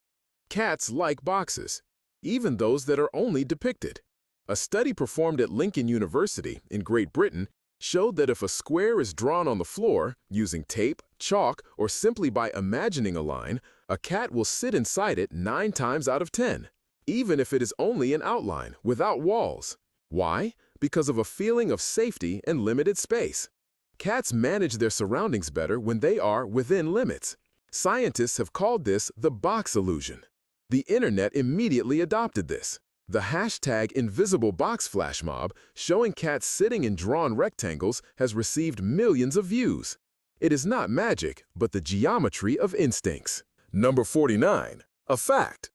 Cats like boxes, even those that are only depicted. A study performed at Lincoln University in Great Britain showed that if a square is drawn on the floor, using tape, chalk, or simply by imagining a line, a cat will sit inside it 9 times out of 10. Even if it is only an outline, without walls. Why? Because of a feeling of safety and limited space. Cats manage their surroundings better when they are within limits. Scientists have called this the box illusion. The internet immediately adopted this. The hashtag #InvisibleBox flash mob, showing cats sitting in drawn rectangles, has received millions of views. It is not magic, but the geometry of instincts. Number 49. A fact.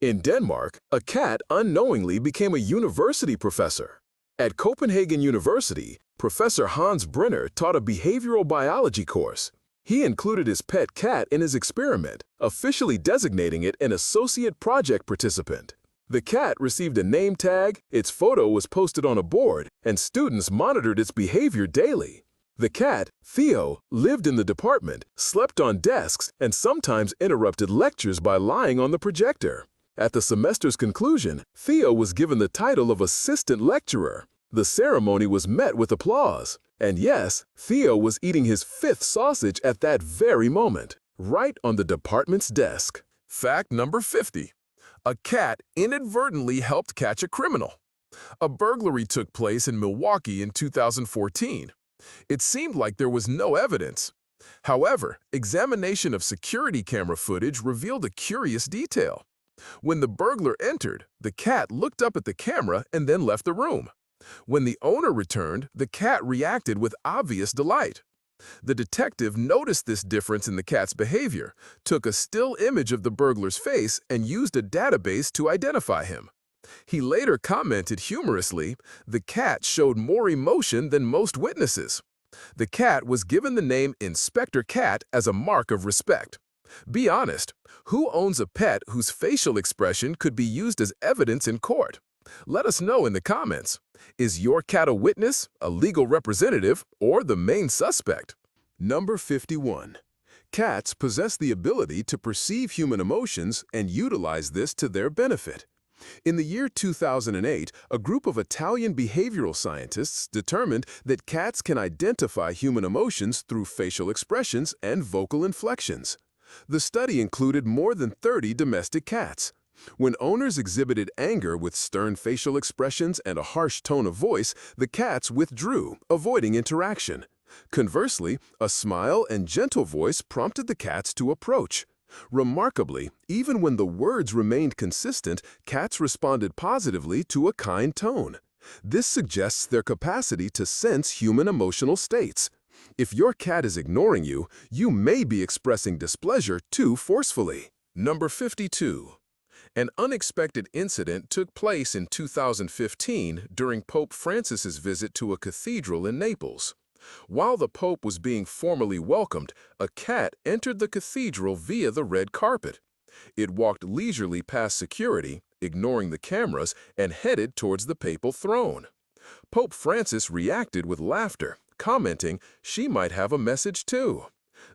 In Denmark, a cat unknowingly became a university professor. At Copenhagen University, Professor Hans Brenner taught a behavioral biology course. He included his pet cat in his experiment, officially designating it an associate project participant. The cat received a name tag, its photo was posted on a board, and students monitored its behavior daily. The cat, Theo, lived in the department, slept on desks, and sometimes interrupted lectures by lying on the projector. At the semester's conclusion, Theo was given the title of assistant lecturer. The ceremony was met with applause. And yes, Theo was eating his 5th sausage at that very moment, right on the department's desk. Fact number 50. A cat inadvertently helped catch a criminal. A burglary took place in Milwaukee in 2014. It seemed like there was no evidence. However, examination of security camera footage revealed a curious detail. When the burglar entered, the cat looked up at the camera and then left the room. When the owner returned, the cat reacted with obvious delight. The detective noticed this difference in the cat's behavior, took a still image of the burglar's face, and used a database to identify him. He later commented humorously, "The cat showed more emotion than most witnesses." The cat was given the name Inspector Cat as a mark of respect. Be honest, who owns a pet whose facial expression could be used as evidence in court? Let us know in the comments. Is your cat a witness, a legal representative, or the main suspect? Number 51. Cats possess the ability to perceive human emotions and utilize this to their benefit. In the year 2008, a group of Italian behavioral scientists determined that cats can identify human emotions through facial expressions and vocal inflections. The study included more than 30 domestic cats. When owners exhibited anger with stern facial expressions and a harsh tone of voice, the cats withdrew, avoiding interaction. Conversely, a smile and gentle voice prompted the cats to approach. Remarkably, even when the words remained consistent, cats responded positively to a kind tone. This suggests their capacity to sense human emotional states. If your cat is ignoring you, you may be expressing displeasure too forcefully. Number 52. An unexpected incident took place in 2015 during Pope Francis's visit to a cathedral in Naples. While the Pope was being formally welcomed, a cat entered the cathedral via the red carpet. It walked leisurely past security, ignoring the cameras, and headed towards the papal throne. Pope Francis reacted with laughter, commenting she might have a message too.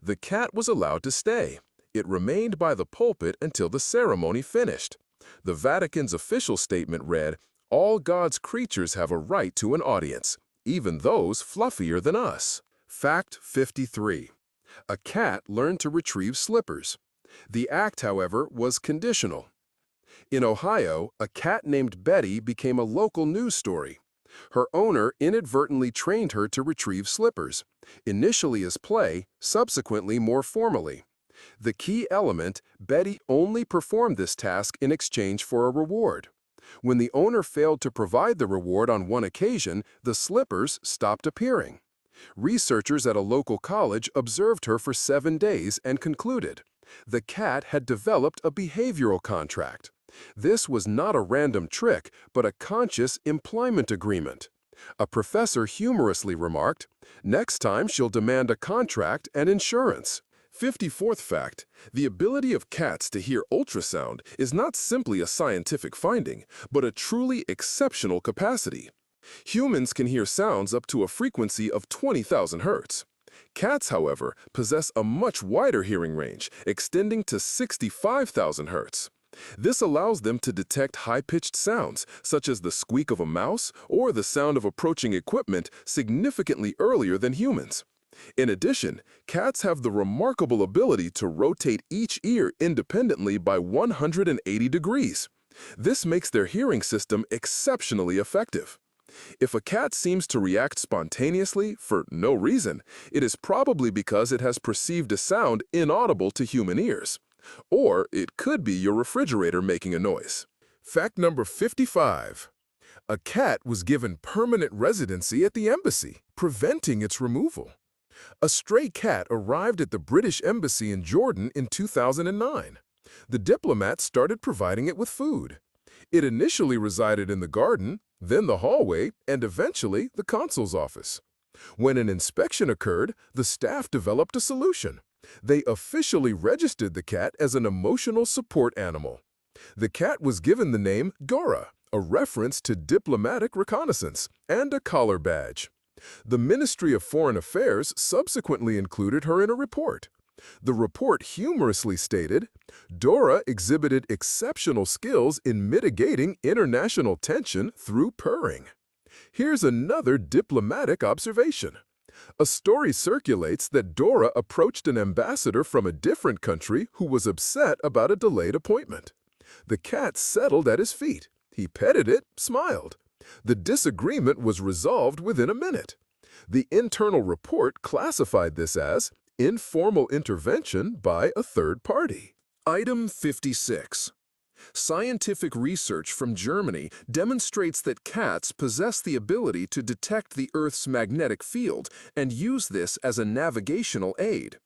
The cat was allowed to stay. It remained by the pulpit until the ceremony finished. The Vatican's official statement read, "All God's creatures have a right to an audience, even those fluffier than us." Fact 53. A cat learned to retrieve slippers. The act, however, was conditional. In Ohio, a cat named Betty became a local news story. Her owner inadvertently trained her to retrieve slippers, initially as play, subsequently more formally. The key element, Betty only performed this task in exchange for a reward. When the owner failed to provide the reward on one occasion, the slippers stopped appearing. Researchers at a local college observed her for 7 days and concluded the cat had developed a behavioral contract. This was not a random trick, but a conscious employment agreement. A professor humorously remarked, "Next time she'll demand a contract and insurance." 54th fact, the ability of cats to hear ultrasound is not simply a scientific finding, but a truly exceptional capacity. Humans can hear sounds up to a frequency of 20,000 hertz. Cats, however, possess a much wider hearing range, extending to 65,000 hertz. This allows them to detect high-pitched sounds, such as the squeak of a mouse or the sound of approaching equipment, significantly earlier than humans. In addition, cats have the remarkable ability to rotate each ear independently by 180 degrees. This makes their hearing system exceptionally effective. If a cat seems to react spontaneously for no reason, it is probably because it has perceived a sound inaudible to human ears. Or it could be your refrigerator making a noise. Fact number 55. A cat was given permanent residency at the embassy, preventing its removal. A stray cat arrived at the British Embassy in Jordan in 2009. The diplomats started providing it with food. It initially resided in the garden, then the hallway, and eventually the consul's office. When an inspection occurred, the staff developed a solution. They officially registered the cat as an emotional support animal. The cat was given the name Dora, a reference to diplomatic reconnaissance, and a collar badge. The Ministry of Foreign Affairs subsequently included her in a report. The report humorously stated, "Dora exhibited exceptional skills in mitigating international tension through purring." Here's another diplomatic observation. A story circulates that Dora approached an ambassador from a different country who was upset about a delayed appointment. The cat settled at his feet. He petted it, smiled. The disagreement was resolved within a minute. The internal report classified this as Informal intervention by a third party. Item 56. Scientific research from Germany demonstrates that cats possess the ability to detect the Earth's magnetic field and use this as a navigational aid.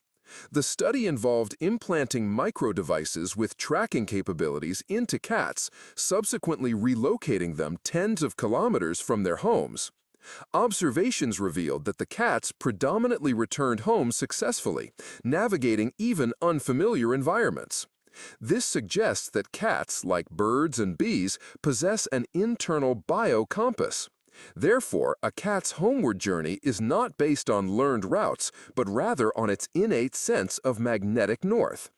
The study involved implanting microdevices with tracking capabilities into cats, subsequently relocating them tens of kilometers from their homes. Observations revealed that the cats predominantly returned home successfully, navigating even unfamiliar environments. This suggests that cats, like birds and bees, possess an internal biocompass. Therefore, a cat's homeward journey is not based on learned routes, but rather on its innate sense of magnetic north.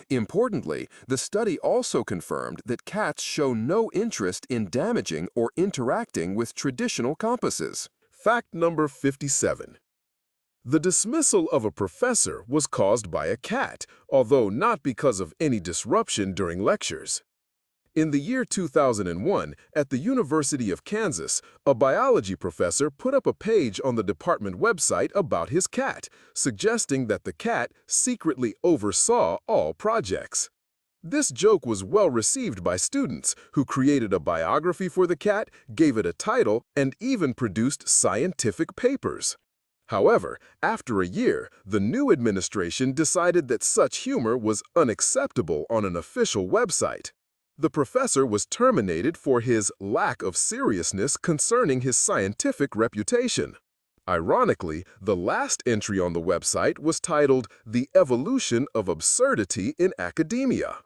Importantly, the study also confirmed that cats show no interest in damaging or interacting with traditional compasses. Fact number 57. The dismissal of a professor was caused by a cat, although not because of any disruption during lectures. In the year 2001, at the University of Kansas, a biology professor put up a page on the department website about his cat, suggesting that the cat secretly oversaw all projects. This joke was well received by students, who created a biography for the cat, gave it a title, and even produced scientific papers. However, after a year, the new administration decided that such humor was unacceptable on an official website. The professor was terminated for his lack of seriousness concerning his scientific reputation. Ironically, the last entry on the website was titled "The Evolution of Absurdity in Academia."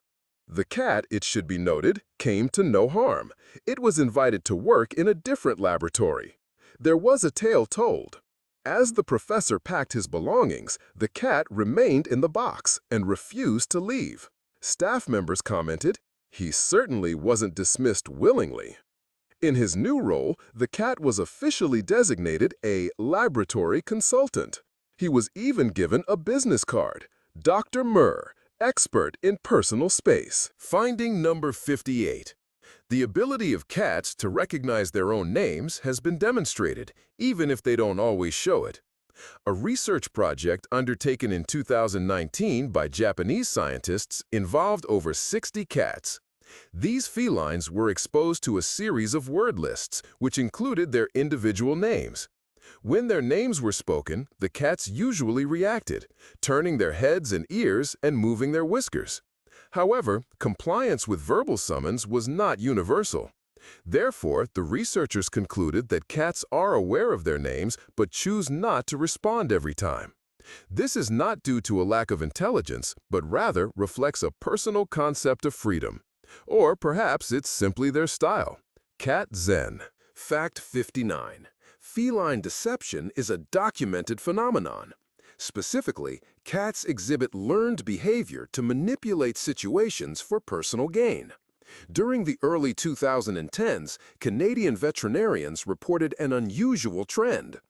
The cat, it should be noted, came to no harm. It was invited to work in a different laboratory. There was a tale told. As the professor packed his belongings, the cat remained in the box and refused to leave. Staff members commented, "He certainly wasn't dismissed willingly." In his new role, the cat was officially designated a laboratory consultant. He was even given a business card, Dr. Murr, expert in personal space. Finding number 58. The ability of cats to recognize their own names has been demonstrated, even if they don't always show it. A research project undertaken in 2019 by Japanese scientists involved over 60 cats. These felines were exposed to a series of word lists, which included their individual names. When their names were spoken, the cats usually reacted, turning their heads and ears and moving their whiskers. However, compliance with verbal summons was not universal. Therefore, the researchers concluded that cats are aware of their names but choose not to respond every time. This is not due to a lack of intelligence, but rather reflects a personal concept of freedom. Or perhaps it's simply their style. Cat Zen. Fact 59. Feline deception is a documented phenomenon. Specifically, cats exhibit learned behavior to manipulate situations for personal gain. During the early 2010s, Canadian veterinarians reported an unusual trend.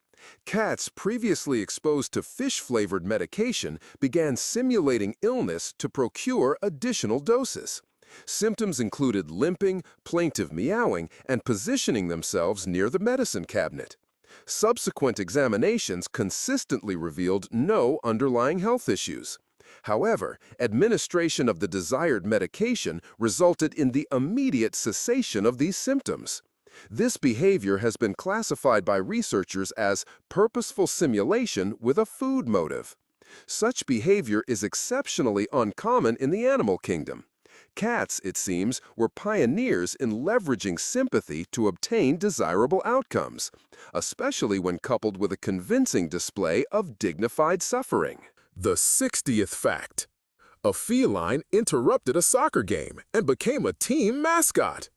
Cats previously exposed to fish-flavored medication began simulating illness to procure additional doses. Symptoms included limping, plaintive meowing, and positioning themselves near the medicine cabinet. Subsequent examinations consistently revealed no underlying health issues. However, administration of the desired medication resulted in the immediate cessation of these symptoms. This behavior has been classified by researchers as purposeful simulation with a food motive. Such behavior is exceptionally uncommon in the animal kingdom. Cats, it seems, were pioneers in leveraging sympathy to obtain desirable outcomes, especially when coupled with a convincing display of dignified suffering. The 60th fact. A feline interrupted a soccer game and became a team mascot.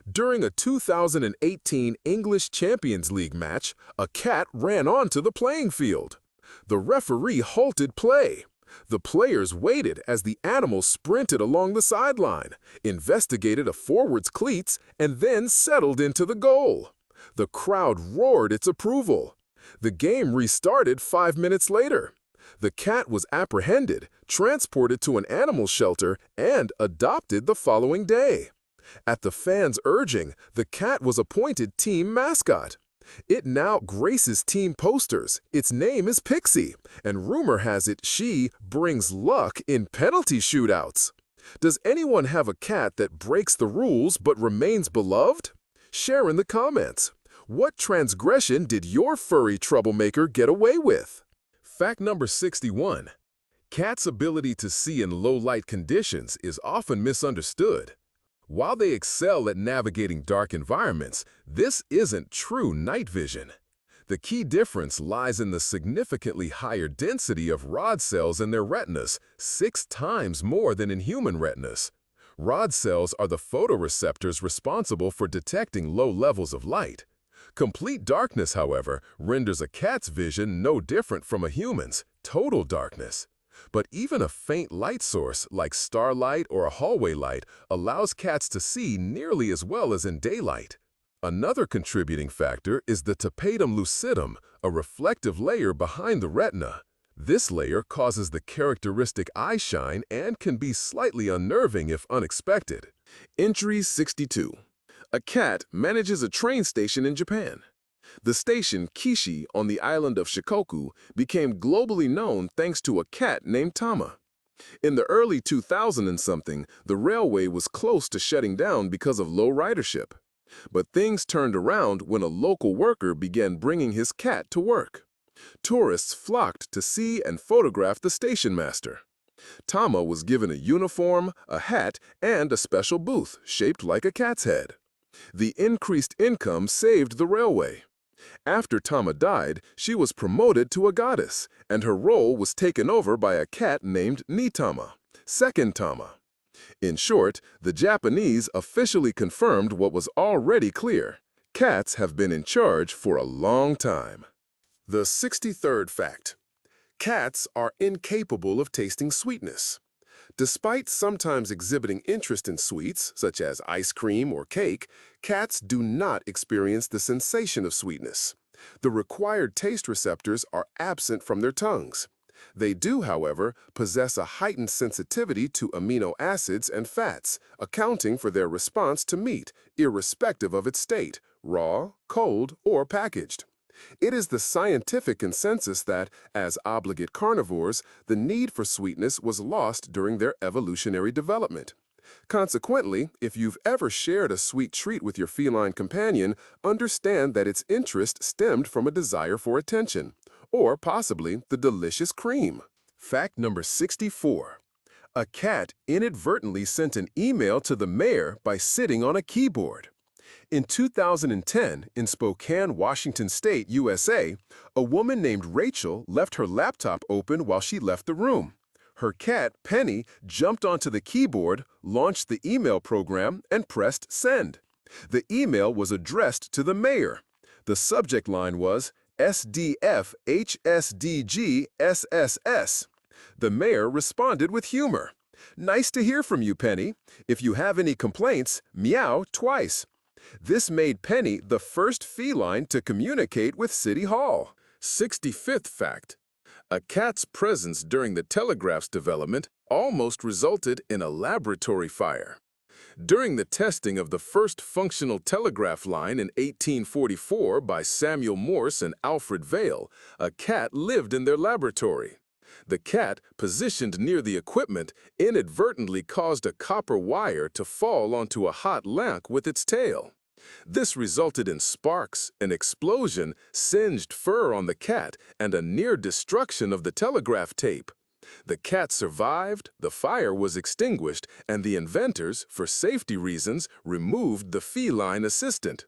During a 2018 English Champions League match, a cat ran onto the playing field. The referee halted play. The players waited as the animal sprinted along the sideline, investigated a forward's cleats, and then settled into the goal. The crowd roared its approval. The game restarted 5 minutes later. The cat was apprehended, transported to an animal shelter, and adopted the following day. At the fans' urging, the cat was appointed team mascot. It now graces team posters. Its name is Pixie, and rumor has it she brings luck in penalty shootouts. Does anyone have a cat that breaks the rules but remains beloved? Share in the comments. What transgression did your furry troublemaker get away with? Fact number 61. Cats' ability to see in low-light conditions is often misunderstood. While they excel at navigating dark environments, this isn't true night vision. The key difference lies in the significantly higher density of rod cells in their retinas, 6 times more than in human retinas. Rod cells are the photoreceptors responsible for detecting low levels of light. Complete darkness, however, renders a cat's vision no different from a human's, total darkness. But even a faint light source, like starlight or a hallway light, allows cats to see nearly as well as in daylight. Another contributing factor is the tapetum lucidum, a reflective layer behind the retina. This layer causes the characteristic eye shine and can be slightly unnerving if unexpected. Entry 62. A cat manages a train station in Japan. The station Kishi on the island of Shikoku became globally known thanks to a cat named Tama. In the early 2000s and something, the railway was close to shutting down because of low ridership. But things turned around when a local worker began bringing his cat to work. Tourists flocked to see and photograph the station master. Tama was given a uniform, a hat, and a special booth shaped like a cat's head. The increased income saved the railway. After Tama died, she was promoted to a goddess, and her role was taken over by a cat named Nitama, second Tama. In short, the Japanese officially confirmed what was already clear. Cats have been in charge for a long time. The 63rd fact. Cats are incapable of tasting sweetness. Despite sometimes exhibiting interest in sweets, such as ice cream or cake, cats do not experience the sensation of sweetness. The required taste receptors are absent from their tongues. They do, however, possess a heightened sensitivity to amino acids and fats, accounting for their response to meat, irrespective of its state, raw, cold, or packaged. It is the scientific consensus that, as obligate carnivores, the need for sweetness was lost during their evolutionary development. Consequently, if you've ever shared a sweet treat with your feline companion, understand that its interest stemmed from a desire for attention, or possibly the delicious cream. Fact number 64. A cat inadvertently sent an email to the mayor by sitting on a keyboard. In 2010, in Spokane, Washington State, USA, a woman named Rachel left her laptop open while she left the room. Her cat, Penny, jumped onto the keyboard, launched the email program, and pressed send. The email was addressed to the mayor. The subject line was SDF HSDG SSS. The mayor responded with humor. "Nice to hear from you, Penny. If you have any complaints, meow twice." This made Penny the first feline to communicate with City Hall. 65th fact. A cat's presence during the telegraph's development almost resulted in a laboratory fire. During the testing of the first functional telegraph line in 1844 by Samuel Morse and Alfred Vail, a cat lived in their laboratory. The cat, positioned near the equipment, inadvertently caused a copper wire to fall onto a hot lamp with its tail. This resulted in sparks, an explosion, singed fur on the cat, and a near destruction of the telegraph tape. The cat survived, the fire was extinguished, and the inventors, for safety reasons, removed the feline assistant.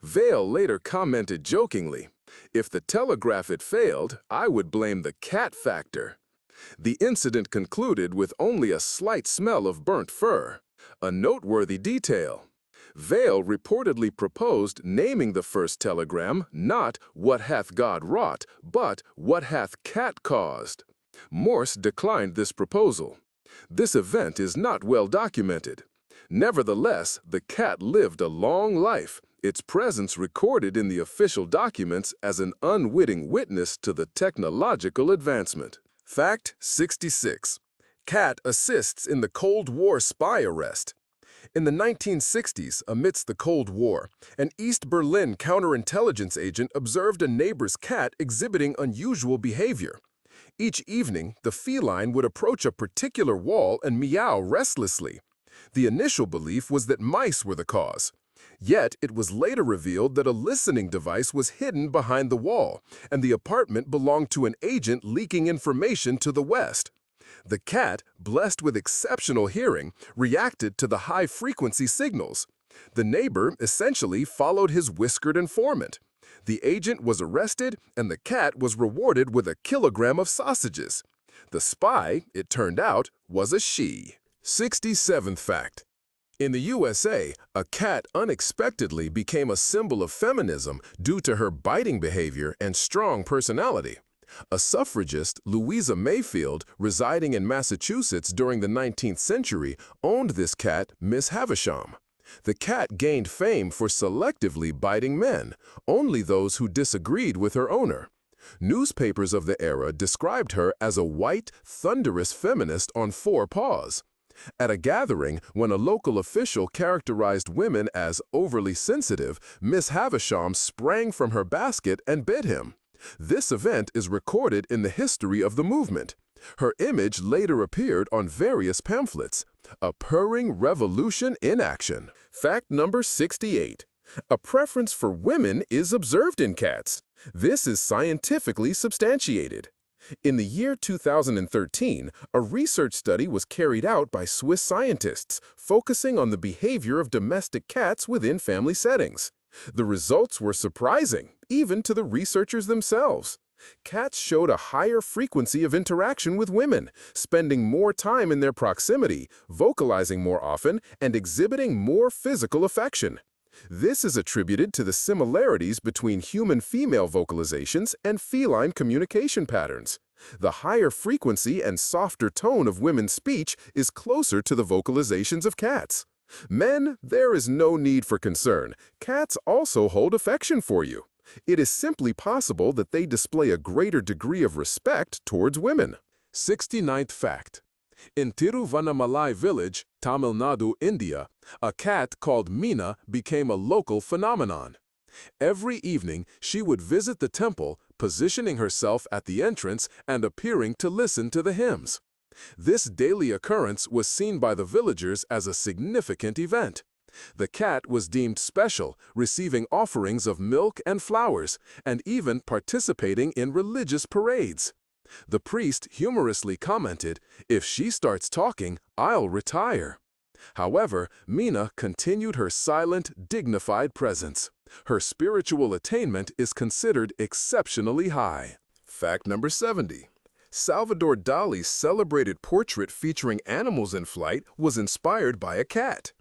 Vail later commented jokingly, "If the telegraph had failed, I would blame the cat factor." The incident concluded with only a slight smell of burnt fur, a noteworthy detail. Vail reportedly proposed naming the first telegram not "What hath God wrought," but "What hath cat caused." Morse declined this proposal. This event is not well documented. Nevertheless, the cat lived a long life, its presence recorded in the official documents as an unwitting witness to the technological advancement. Fact 66. Cat assists in the Cold War spy arrest. In the 1960s, amidst the Cold War, an East Berlin counterintelligence agent observed a neighbor's cat exhibiting unusual behavior. Each evening, the feline would approach a particular wall and meow restlessly. The initial belief was that mice were the cause. Yet, it was later revealed that a listening device was hidden behind the wall, and the apartment belonged to an agent leaking information to the West. The cat, blessed with exceptional hearing, reacted to the high-frequency signals. The neighbor essentially followed his whiskered informant. The agent was arrested, and the cat was rewarded with a kilogram of sausages. The spy, it turned out, was a she. 67th fact. In the USA, a cat unexpectedly became a symbol of feminism due to her biting behavior and strong personality. A suffragist, Louisa Mayfield, residing in Massachusetts during the 19th century, owned this cat, Miss Havisham. The cat gained fame for selectively biting men, only those who disagreed with her owner. Newspapers of the era described her as a white, thunderous feminist on four paws. At a gathering, when a local official characterized women as overly sensitive, Miss Havisham sprang from her basket and bit him. This event is recorded in the history of the movement. Her image later appeared on various pamphlets. A purring revolution in action. Fact number 68. A preference for women is observed in cats. This is scientifically substantiated. In the year 2013, a research study was carried out by Swiss scientists, focusing on the behavior of domestic cats within family settings. The results were surprising, even to the researchers themselves. Cats showed a higher frequency of interaction with women, spending more time in their proximity, vocalizing more often, and exhibiting more physical affection. This is attributed to the similarities between human female vocalizations and feline communication patterns. The higher frequency and softer tone of women's speech is closer to the vocalizations of cats. Men, there is no need for concern. Cats also hold affection for you. It is simply possible that they display a greater degree of respect towards women. 69th fact. In Tiruvannamalai village, Tamil Nadu, India, a cat called Meena became a local phenomenon. Every evening, she would visit the temple, positioning herself at the entrance and appearing to listen to the hymns. This daily occurrence was seen by the villagers as a significant event. The cat was deemed special, receiving offerings of milk and flowers, and even participating in religious parades. The priest humorously commented, "If she starts talking, I'll retire." However, Meena continued her silent, dignified presence. Her spiritual attainment is considered exceptionally high. Fact number 70. Salvador Dali's celebrated portrait featuring animals in flight was inspired by a cat.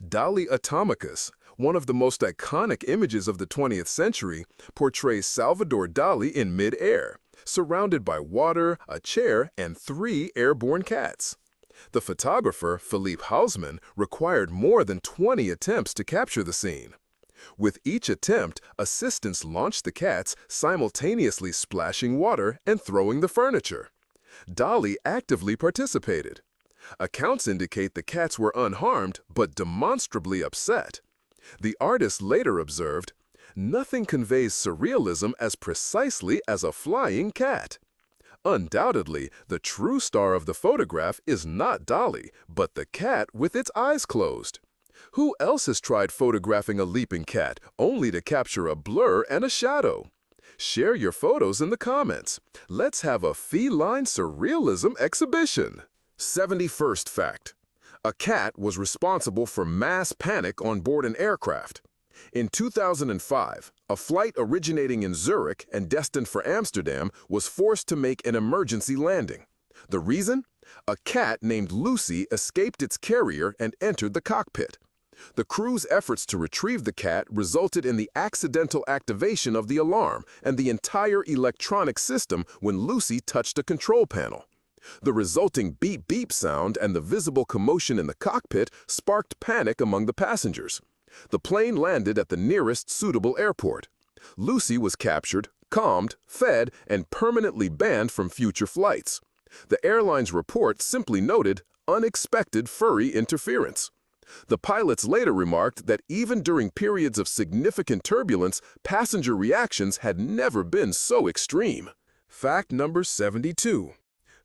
Dali Atomicus, one of the most iconic images of the 20th century, portrays Salvador Dali in mid-air, surrounded by water, a chair, and 3 airborne cats. The photographer, Philippe Hausmann, required more than 20 attempts to capture the scene. With each attempt, assistants launched the cats, simultaneously splashing water and throwing the furniture. Dali actively participated. Accounts indicate the cats were unharmed but demonstrably upset. The artist later observed, "Nothing conveys surrealism as precisely as a flying cat." Undoubtedly, the true star of the photograph is not Dali, but the cat with its eyes closed. Who else has tried photographing a leaping cat only to capture a blur and a shadow? Share your photos in the comments. Let's have a feline surrealism exhibition. 71st fact. A cat was responsible for mass panic on board an aircraft. In 2005, a flight originating in Zurich and destined for Amsterdam was forced to make an emergency landing. The reason? A cat named Lucy escaped its carrier and entered the cockpit. The crew's efforts to retrieve the cat resulted in the accidental activation of the alarm and the entire electronic system when Lucy touched a control panel. The resulting beep-beep sound and the visible commotion in the cockpit sparked panic among the passengers. The plane landed at the nearest suitable airport. Lucy was captured, calmed, fed, and permanently banned from future flights. The airline's report simply noted unexpected furry interference. The pilots later remarked that even during periods of significant turbulence, passenger reactions had never been so extreme. Fact number 72.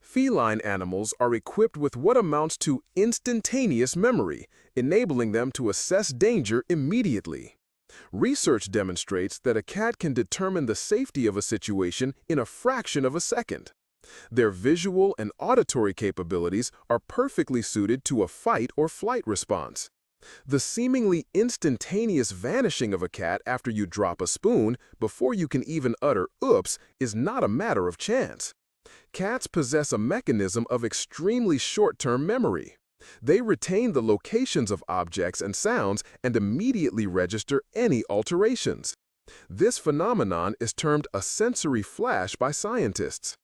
Feline animals are equipped with what amounts to instantaneous memory, enabling them to assess danger immediately. Research demonstrates that a cat can determine the safety of a situation in a fraction of a second. Their visual and auditory capabilities are perfectly suited to a fight or flight response. The seemingly instantaneous vanishing of a cat after you drop a spoon before you can even utter "oops" is not a matter of chance. Cats possess a mechanism of extremely short-term memory. They retain the locations of objects and sounds and immediately register any alterations. This phenomenon is termed a sensory flash by scientists.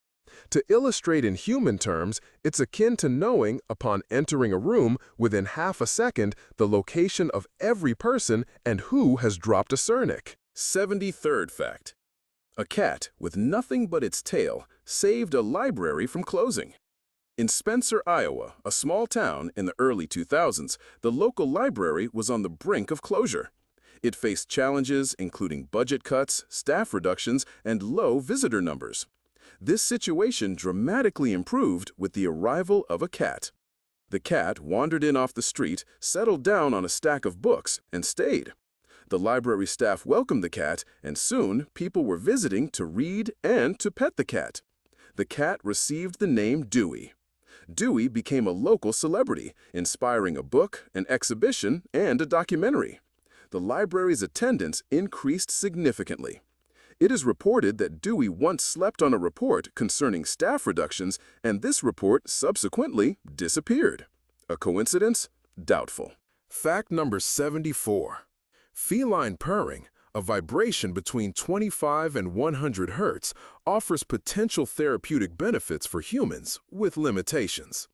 To illustrate in human terms, it's akin to knowing, upon entering a room, within half a second, the location of every person and who has dropped a surnuk. 73rd fact. A cat with nothing but its tail saved a library from closing. In Spencer, Iowa, a small town in the early 2000s, the local library was on the brink of closure. It faced challenges including budget cuts, staff reductions, and low visitor numbers. This situation dramatically improved with the arrival of a cat. The cat wandered in off the street, settled down on a stack of books, and stayed. The library staff welcomed the cat, and soon people were visiting to read and to pet the cat. The cat received the name Dewey. Dewey became a local celebrity, inspiring a book, an exhibition, and a documentary. The library's attendance increased significantly. It is reported that Dewey once slept on a report concerning staff reductions, and this report subsequently disappeared. A coincidence? Doubtful. Fact number 74. Feline purring, a vibration between 25 and 100 hertz, offers potential therapeutic benefits for humans with limitations.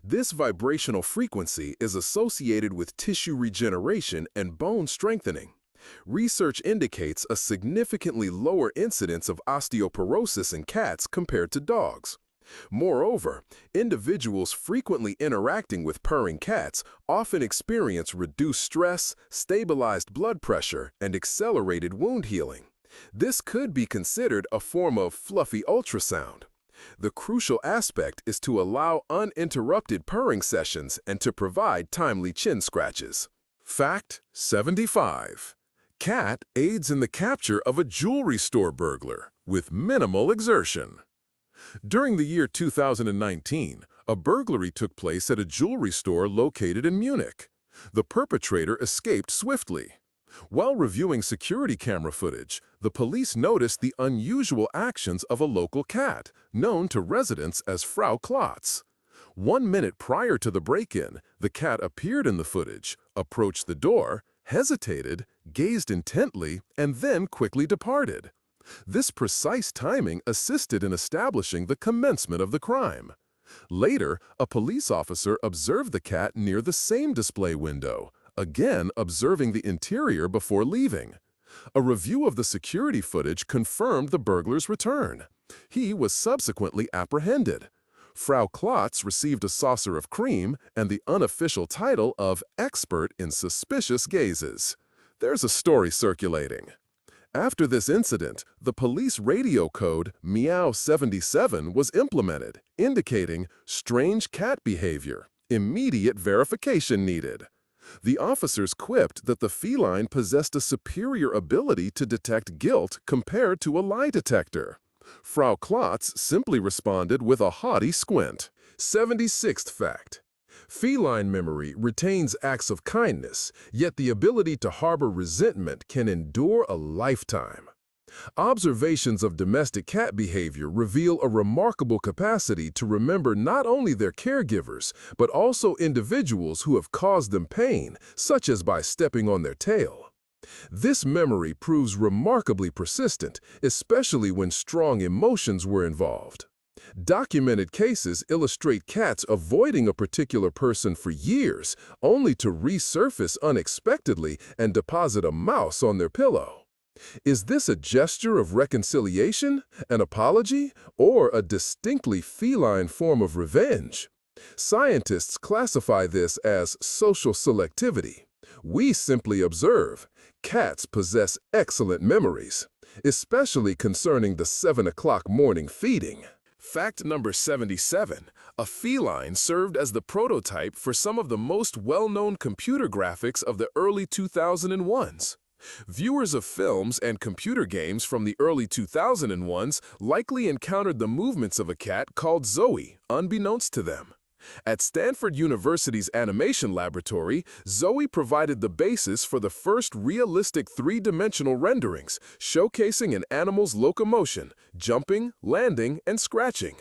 This vibrational frequency is associated with tissue regeneration and bone strengthening. Research indicates a significantly lower incidence of osteoporosis in cats compared to dogs. Moreover, individuals frequently interacting with purring cats often experience reduced stress, stabilized blood pressure, and accelerated wound healing. This could be considered a form of fluffy ultrasound. The crucial aspect is to allow uninterrupted purring sessions and to provide timely chin scratches. Fact 75. Cat aids in the capture of a jewelry store burglar with minimal exertion. During the year 2019, a burglary took place at a jewelry store located in Munich. The perpetrator escaped swiftly. While reviewing security camera footage, the police noticed the unusual actions of a local cat, known to residents as Frau Klotz. 1 minute prior to the break-in, the cat appeared in the footage, approached the door, hesitated, gazed intently, and then quickly departed. This precise timing assisted in establishing the commencement of the crime. Later, a police officer observed the cat near the same display window, again observing the interior before leaving. A review of the security footage confirmed the burglar's return. He was subsequently apprehended. Frau Klotz received a saucer of cream and the unofficial title of expert in suspicious gazes. There's a story circulating. After this incident, the police radio code Meow 77 was implemented, indicating strange cat behavior, immediate verification needed. The officers quipped that the feline possessed a superior ability to detect guilt compared to a lie detector. Frau Klotz simply responded with a haughty squint. 76th fact. Feline memory retains acts of kindness, yet the ability to harbor resentment can endure a lifetime. Observations of domestic cat behavior reveal a remarkable capacity to remember not only their caregivers, but also individuals who have caused them pain, such as by stepping on their tail. This memory proves remarkably persistent, especially when strong emotions were involved. Documented cases illustrate cats avoiding a particular person for years, only to resurface unexpectedly and deposit a mouse on their pillow. Is this a gesture of reconciliation, an apology, or a distinctly feline form of revenge? Scientists classify this as social selectivity. We simply observe. Cats possess excellent memories, especially concerning the 7 o'clock morning feeding. Fact number 77. A feline served as the prototype for some of the most well-known computer graphics of the early 2001s. Viewers of films and computer games from the early 2001s likely encountered the movements of a cat called Zoe, unbeknownst to them. At Stanford University's animation laboratory, Zoe provided the basis for the first realistic three-dimensional renderings, showcasing an animal's locomotion, jumping, landing, and scratching.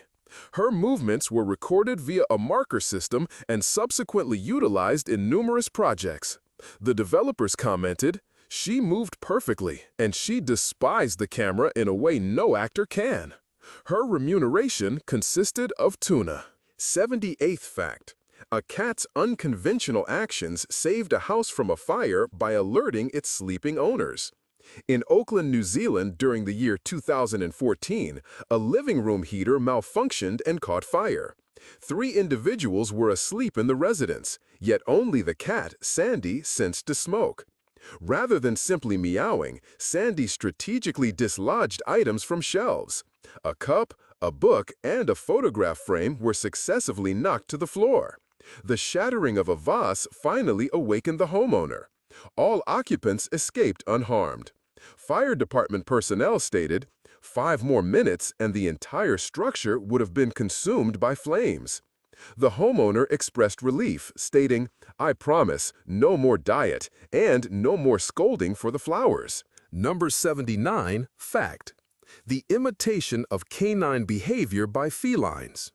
Her movements were recorded via a marker system and subsequently utilized in numerous projects. The developers commented, "She moved perfectly, and she despised the camera in a way no actor can." Her remuneration consisted of tuna. 78th fact. A cat's unconventional actions saved a house from a fire by alerting its sleeping owners. In Auckland, New Zealand, during the year 2014, a living room heater malfunctioned and caught fire. 3 individuals were asleep in the residence, yet only the cat, Sandy, sensed the smoke. Rather than simply meowing, Sandy strategically dislodged items from shelves. A cup, a book, and a photograph frame were successively knocked to the floor. The shattering of a vase finally awakened the homeowner. All occupants escaped unharmed. Fire department personnel stated, 5 more minutes and the entire structure would have been consumed by flames. The homeowner expressed relief, stating, "I promise, no more diet and no more scolding for the flowers." Number 79, fact. The imitation of canine behavior by felines.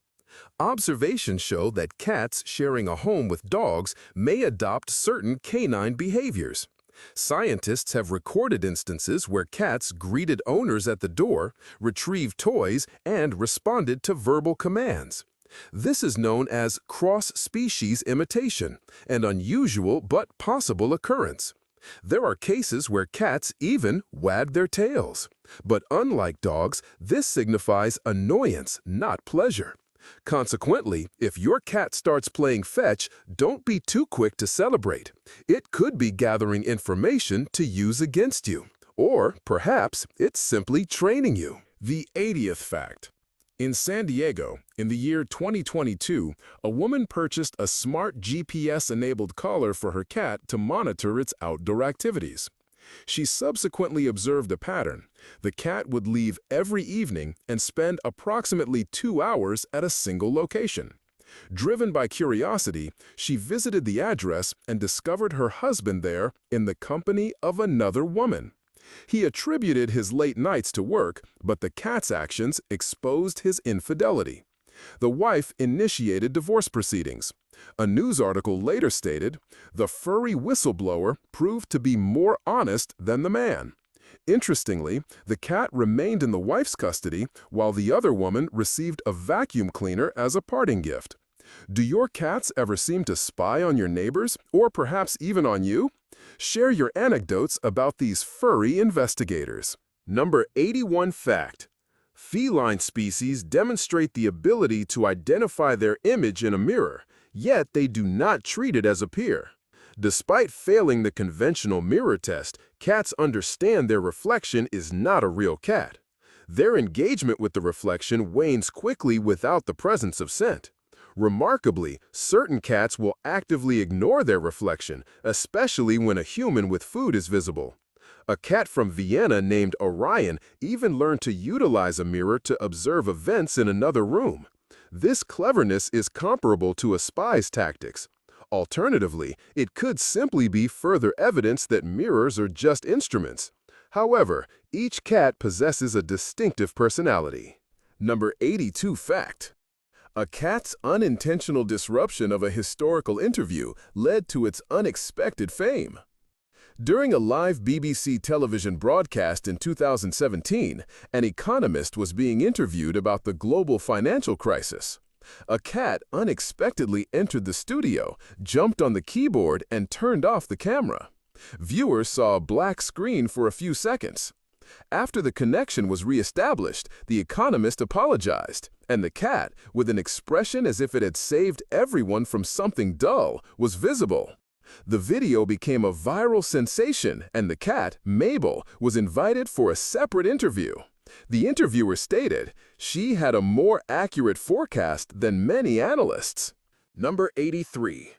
Observations show that cats sharing a home with dogs may adopt certain canine behaviors. Scientists have recorded instances where cats greeted owners at the door, retrieved toys, and responded to verbal commands. This is known as cross-species imitation, an unusual but possible occurrence. There are cases where cats even wag their tails. But unlike dogs, this signifies annoyance, not pleasure. Consequently, if your cat starts playing fetch, don't be too quick to celebrate. It could be gathering information to use against you. Or perhaps it's simply training you. The 80th fact. In San Diego, in the year 2022, a woman purchased a smart GPS-enabled collar for her cat to monitor its outdoor activities. She subsequently observed a pattern. The cat would leave every evening and spend approximately 2 hours at a single location. Driven by curiosity, she visited the address and discovered her husband there in the company of another woman. He attributed his late nights to work, but the cat's actions exposed his infidelity. The wife initiated divorce proceedings. A news article later stated, "The furry whistleblower proved to be more honest than the man." Interestingly, the cat remained in the wife's custody while the other woman received a vacuum cleaner as a parting gift. Do your cats ever seem to spy on your neighbors, or perhaps even on you? Share your anecdotes about these furry investigators. Number 81 fact. Feline species demonstrate the ability to identify their image in a mirror, yet they do not treat it as a peer. Despite failing the conventional mirror test, cats understand their reflection is not a real cat. Their engagement with the reflection wanes quickly without the presence of scent. Remarkably, certain cats will actively ignore their reflection, especially when a human with food is visible. A cat from Vienna named Orion even learned to utilize a mirror to observe events in another room. This cleverness is comparable to a spy's tactics. Alternatively, it could simply be further evidence that mirrors are just instruments. However, each cat possesses a distinctive personality. Number 82 fact. A cat's unintentional disruption of a historical interview led to its unexpected fame. During a live BBC television broadcast in 2017, an economist was being interviewed about the global financial crisis. A cat unexpectedly entered the studio, jumped on the keyboard, and turned off the camera. Viewers saw a black screen for a few seconds. After the connection was reestablished, the economist apologized, and the cat, with an expression as if it had saved everyone from something dull, was visible. The video became a viral sensation, and the cat, Mabel, was invited for a separate interview. The interviewer stated she had a more accurate forecast than many analysts. Number 83.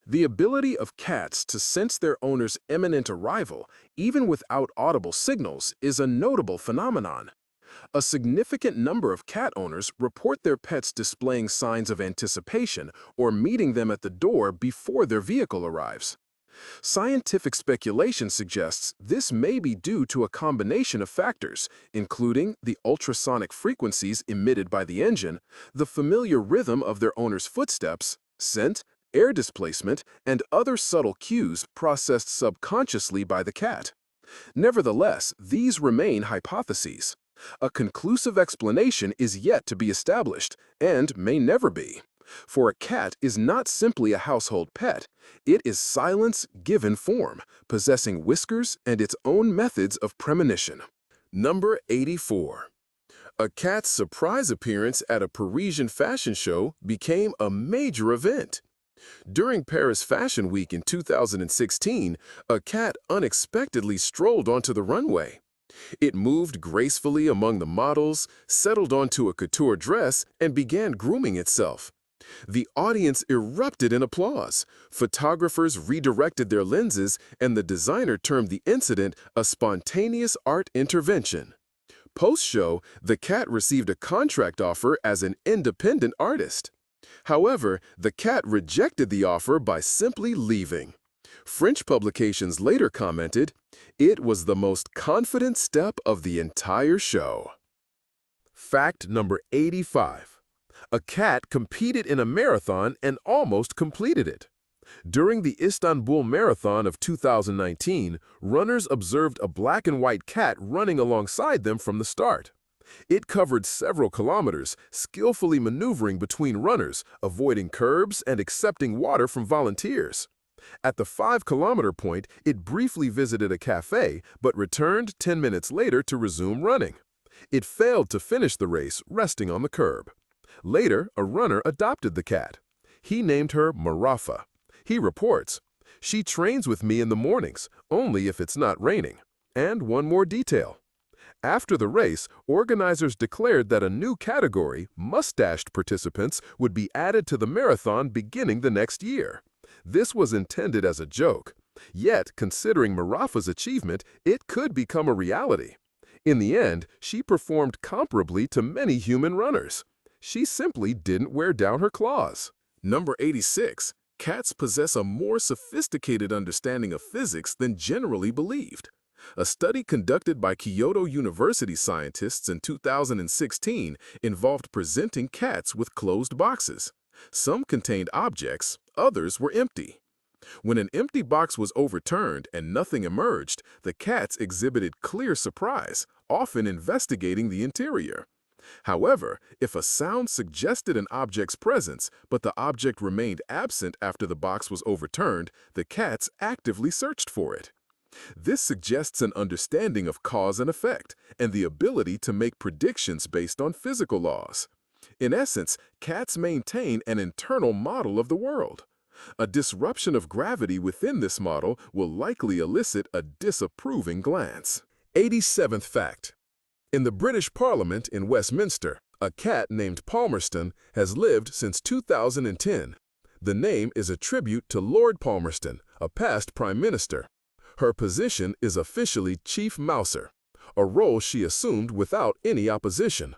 The ability of cats to sense their owner's imminent arrival, even without audible signals, is a notable phenomenon. A significant number of cat owners report their pets displaying signs of anticipation or meeting them at the door before their vehicle arrives. Scientific speculation suggests this may be due to a combination of factors, including the ultrasonic frequencies emitted by the engine, the familiar rhythm of their owner's footsteps, scent, air displacement, and other subtle cues processed subconsciously by the cat. Nevertheless, these remain hypotheses. A conclusive explanation is yet to be established, and may never be. For a cat is not simply a household pet, it is silence given form, possessing whiskers and its own methods of premonition. Number 84. A cat's surprise appearance at a Parisian fashion show became a major event. During Paris Fashion Week in 2016, a cat unexpectedly strolled onto the runway. It moved gracefully among the models, settled onto a couture dress, and began grooming itself. The audience erupted in applause. Photographers redirected their lenses, and the designer termed the incident a spontaneous art intervention. Post-show, the cat received a contract offer as an independent artist. However, the cat rejected the offer by simply leaving. French publications later commented, "It was the most confident step of the entire show." Fact number 85. A cat competed in a marathon and almost completed it. During the Istanbul Marathon of 2019, runners observed a black and white cat running alongside them from the start. It covered several kilometers, skillfully maneuvering between runners, avoiding curbs and accepting water from volunteers. At the 5-kilometer point, it briefly visited a cafe, but returned 10 minutes later to resume running. It failed to finish the race, resting on the curb. Later, a runner adopted the cat. He named her Marafa. He reports, "She trains with me in the mornings, only if it's not raining." And one more detail. After the race, organizers declared that a new category, mustached participants, would be added to the marathon beginning the next year. This was intended as a joke. Yet, considering Marafa's achievement, it could become a reality. In the end, she performed comparably to many human runners. She simply didn't wear down her claws. Number 86. Cats possess a more sophisticated understanding of physics than generally believed. A study conducted by Kyoto University scientists in 2016 involved presenting cats with closed boxes. Some contained objects, others were empty. When an empty box was overturned and nothing emerged, the cats exhibited clear surprise, often investigating the interior. However, if a sound suggested an object's presence, but the object remained absent after the box was overturned, the cats actively searched for it. This suggests an understanding of cause and effect, and the ability to make predictions based on physical laws. In essence, cats maintain an internal model of the world. A disruption of gravity within this model will likely elicit a disapproving glance. 87th fact. In the British Parliament in Westminster, a cat named Palmerston has lived since 2010. The name is a tribute to Lord Palmerston, a past Prime Minister. Her position is officially Chief Mouser, a role she assumed without any opposition.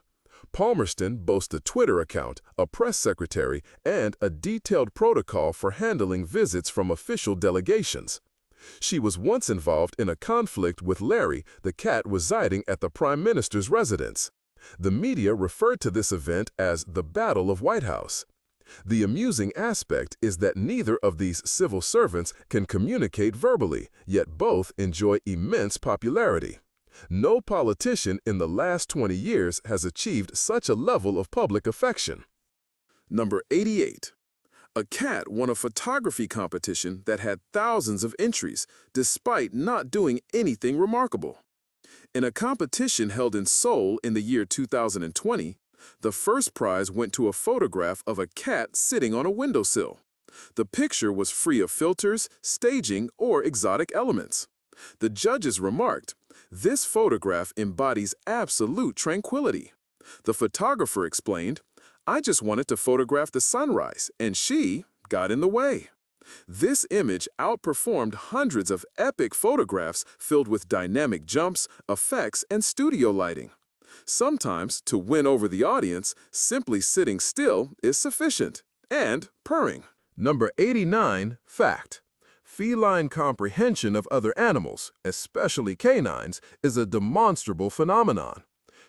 Palmerston boasts a Twitter account, a press secretary, and a detailed protocol for handling visits from official delegations. She was once involved in a conflict with Larry, the cat residing at the Prime Minister's residence. The media referred to this event as the Battle of White House. The amusing aspect is that neither of these civil servants can communicate verbally, yet both enjoy immense popularity. No politician in the last 20 years has achieved such a level of public affection. Number 88. A cat won a photography competition that had thousands of entries, despite not doing anything remarkable. In a competition held in Seoul in the year 2020, the first prize went to a photograph of a cat sitting on a windowsill. The picture was free of filters, staging, or exotic elements. The judges remarked, "This photograph embodies absolute tranquility." The photographer explained, "I just wanted to photograph the sunrise, and she got in the way." This image outperformed hundreds of epic photographs filled with dynamic jumps, effects, and studio lighting. Sometimes, to win over the audience, simply sitting still is sufficient. And purring. Number 89, fact. Feline comprehension of other animals, especially canines, is a demonstrable phenomenon.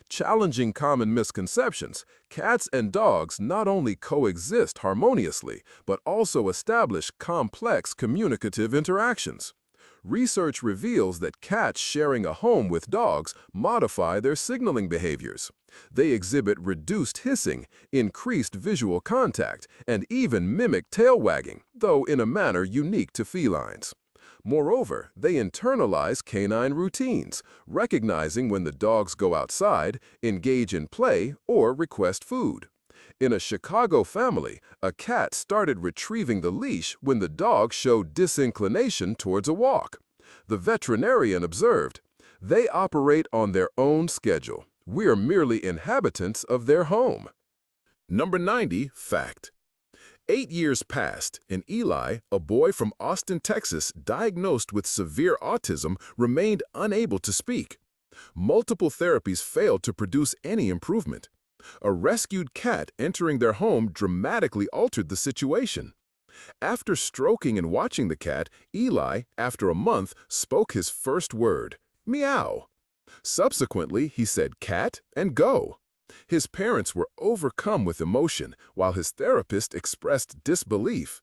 Challenging common misconceptions, cats and dogs not only coexist harmoniously, but also establish complex communicative interactions. Research reveals that cats sharing a home with dogs modify their signaling behaviors. They exhibit reduced hissing, increased visual contact, and even mimic tail wagging, though in a manner unique to felines. Moreover, they internalize canine routines, recognizing when the dogs go outside, engage in play, or request food. In a Chicago family, a cat started retrieving the leash when the dog showed disinclination towards a walk. The veterinarian observed, "They operate on their own schedule. We are merely inhabitants of their home." Number 90, fact. 8 years passed, and Eli, a boy from Austin, Texas, diagnosed with severe autism, remained unable to speak. Multiple therapies failed to produce any improvement. A rescued cat entering their home dramatically altered the situation. After stroking and watching the cat, Eli, after a month, spoke his first word, meow. Subsequently, he said cat and go. His parents were overcome with emotion, while his therapist expressed disbelief.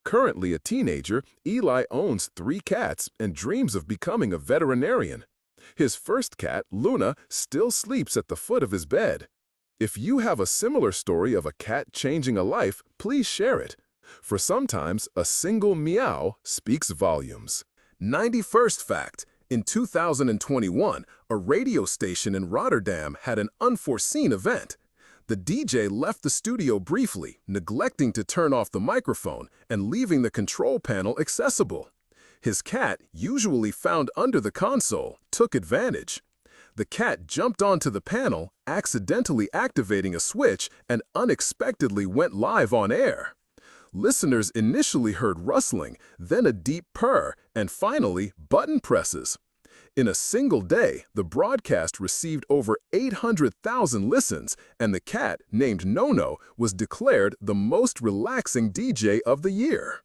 Currently a teenager, Eli owns 3 cats and dreams of becoming a veterinarian. His first cat, Luna, still sleeps at the foot of his bed. If you have a similar story of a cat changing a life, please share it. For sometimes, a single meow speaks volumes. 91st fact. In 2021, a radio station in Rotterdam had an unforeseen event. The DJ left the studio briefly, neglecting to turn off the microphone and leaving the control panel accessible. His cat, usually found under the console, took advantage. The cat jumped onto the panel, accidentally activating a switch, and unexpectedly went live on air. Listeners initially heard rustling, then a deep purr, and finally, button presses. In a single day, the broadcast received over 800,000 listens, and the cat, named Nono, was declared the most relaxing DJ of the year.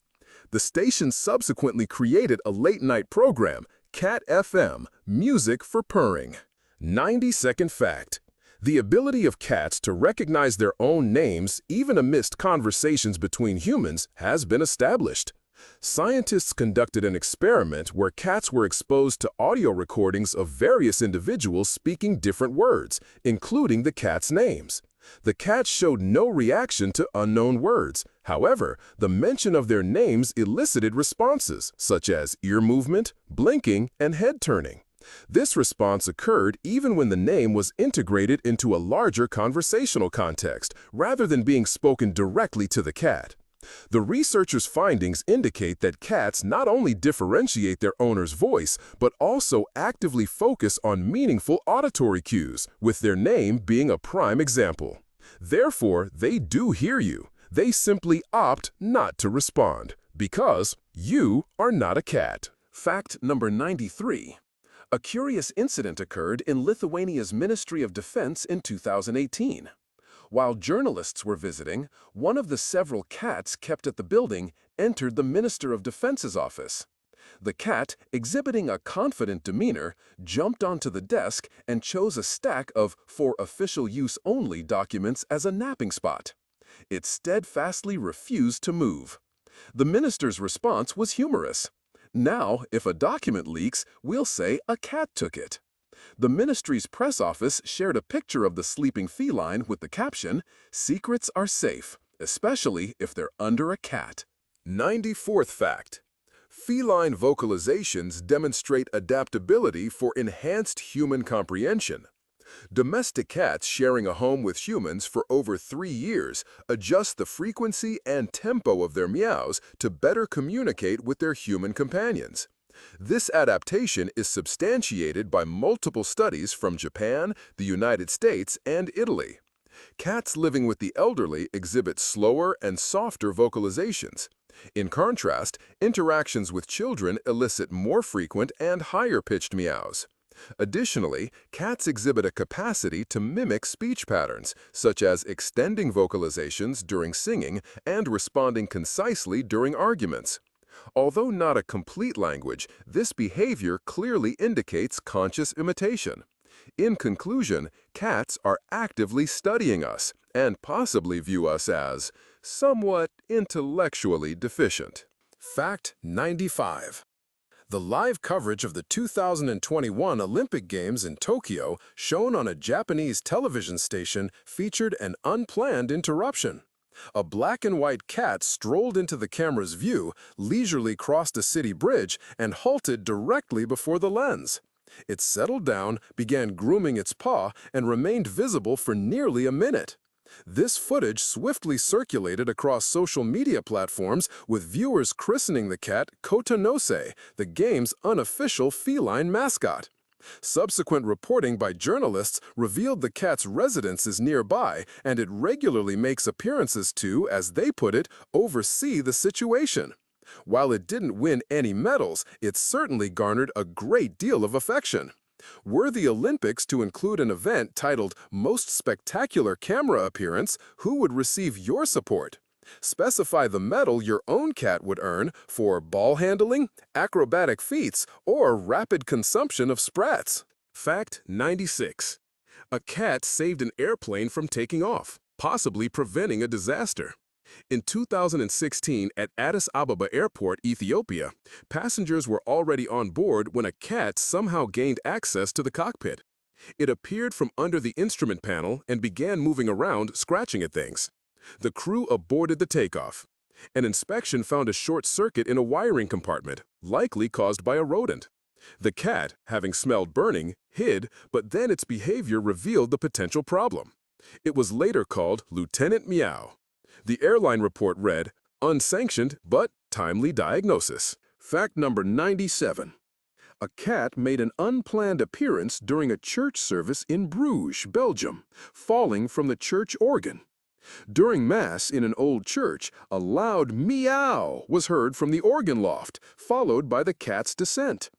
The station subsequently created a late-night program, Cat FM, Music for Purring. 92nd fact. The ability of cats to recognize their own names, even amidst conversations between humans, has been established. Scientists conducted an experiment where cats were exposed to audio recordings of various individuals speaking different words, including the cat's names. The cats showed no reaction to unknown words. However, the mention of their names elicited responses, such as ear movement, blinking, and head turning. This response occurred even when the name was integrated into a larger conversational context, rather than being spoken directly to the cat. The researchers' findings indicate that cats not only differentiate their owner's voice, but also actively focus on meaningful auditory cues, with their name being a prime example. Therefore, they do hear you. They simply opt not to respond, because you are not a cat. Fact number 93. A curious incident occurred in Lithuania's Ministry of Defense in 2018. While journalists were visiting, one of the several cats kept at the building entered the Minister of Defense's office. The cat, exhibiting a confident demeanor, jumped onto the desk and chose a stack of "for official use only" documents as a napping spot. It steadfastly refused to move. The minister's response was humorous. "Now, if a document leaks, we'll say a cat took it." The ministry's press office shared a picture of the sleeping feline with the caption, "Secrets are safe, especially if they're under a cat." 94th fact. Feline vocalizations demonstrate adaptability for enhanced human comprehension. Domestic cats sharing a home with humans for over 3 years adjust the frequency and tempo of their meows to better communicate with their human companions. This adaptation is substantiated by multiple studies from Japan, the United States, and Italy. Cats living with the elderly exhibit slower and softer vocalizations. In contrast, interactions with children elicit more frequent and higher-pitched meows. Additionally, cats exhibit a capacity to mimic speech patterns, such as extending vocalizations during singing and responding concisely during arguments. Although not a complete language, this behavior clearly indicates conscious imitation. In conclusion, cats are actively studying us and possibly view us as somewhat intellectually deficient. Fact 95. The live coverage of the 2021 Olympic Games in Tokyo, shown on a Japanese television station, featured an unplanned interruption. A black and white cat strolled into the camera's view, leisurely crossed a city bridge, and halted directly before the lens. It settled down, began grooming its paw, and remained visible for nearly a minute. This footage swiftly circulated across social media platforms, with viewers christening the cat Kotonose, the game's unofficial feline mascot. Subsequent reporting by journalists revealed the cat's residence is nearby, and it regularly makes appearances to, as they put it, oversee the situation. While it didn't win any medals, it certainly garnered a great deal of affection. Were the Olympics to include an event titled Most Spectacular Camera Appearance, who would receive your support? Specify the medal your own cat would earn for ball handling, acrobatic feats, or rapid consumption of sprats. Fact 96. A cat saved an airplane from taking off, possibly preventing a disaster. In 2016, at Addis Ababa Airport, Ethiopia, passengers were already on board when a cat somehow gained access to the cockpit. It appeared from under the instrument panel and began moving around, scratching at things. The crew aborted the takeoff. An inspection found a short circuit in a wiring compartment, likely caused by a rodent. The cat, having smelled burning, hid, but then its behavior revealed the potential problem. It was later called Lieutenant Meow. The airline report read, "Unsanctioned but timely diagnosis." Fact number 97. A cat made an unplanned appearance during a church service in Bruges, Belgium, falling from the church organ. During Mass in an old church, a loud meow was heard from the organ loft, followed by the cat's descent.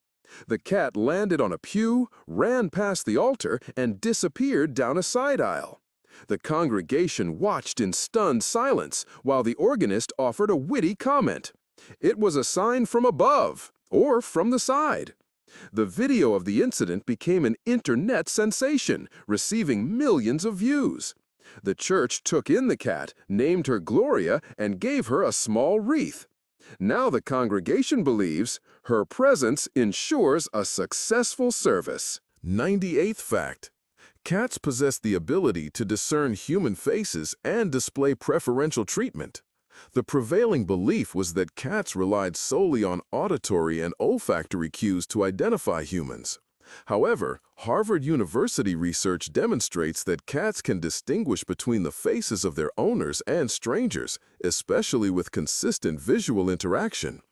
The cat landed on a pew, ran past the altar, and disappeared down a side aisle. The congregation watched in stunned silence while the organist offered a witty comment. It was a sign from above, or from the side. The video of the incident became an internet sensation, receiving millions of views. The church took in the cat, named her Gloria, and gave her a small wreath. Now the congregation believes her presence ensures a successful service. 98th fact. Cats possess the ability to discern human faces and display preferential treatment. The prevailing belief was that cats relied solely on auditory and olfactory cues to identify humans. However, Harvard University research demonstrates that cats can distinguish between the faces of their owners and strangers, especially with consistent visual interaction.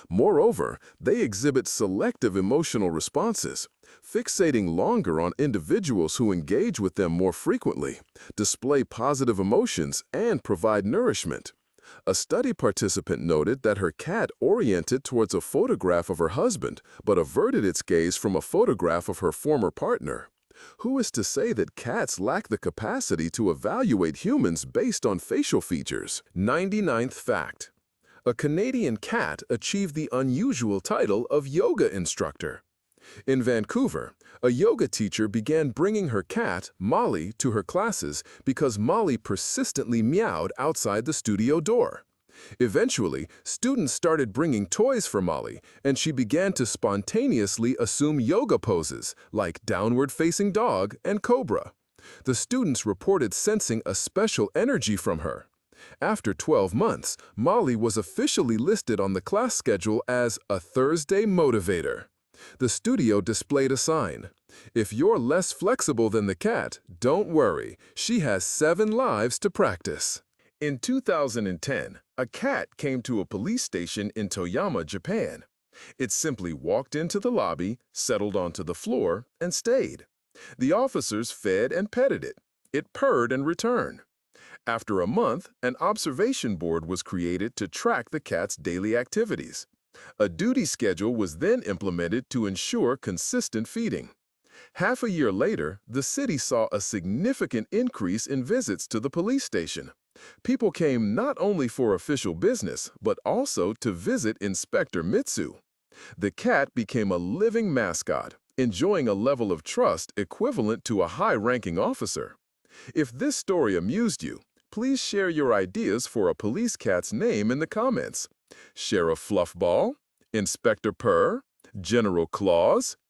Moreover, they exhibit selective emotional responses, fixating longer on individuals who engage with them more frequently, display positive emotions, and provide nourishment. A study participant noted that her cat oriented towards a photograph of her husband, but averted its gaze from a photograph of her former partner. Who is to say that cats lack the capacity to evaluate humans based on facial features? 99th fact. A Canadian cat achieved the unusual title of yoga instructor. In Vancouver, a yoga teacher began bringing her cat, Molly, to her classes because Molly persistently meowed outside the studio door. Eventually, students started bringing toys for Molly, and she began to spontaneously assume yoga poses like downward-facing dog and cobra. The students reported sensing a special energy from her. After 12 months, Molly was officially listed on the class schedule as a Thursday motivator. The studio displayed a sign. If you're less flexible than the cat, don't worry, she has 7 lives to practice. In 2010, a cat came to a police station in Toyama, Japan. It simply walked into the lobby, settled onto the floor, and stayed. The officers fed and petted it. It purred and returned. After a month, an observation board was created to track the cat's daily activities. A duty schedule was then implemented to ensure consistent feeding. Half a year later, the city saw a significant increase in visits to the police station. People came not only for official business, but also to visit Inspector Mitsu. The cat became a living mascot, enjoying a level of trust equivalent to a high-ranking officer. If this story amused you, please share your ideas for a police cat's name in the comments. Sheriff Fluffball, Inspector Purr, General Claus,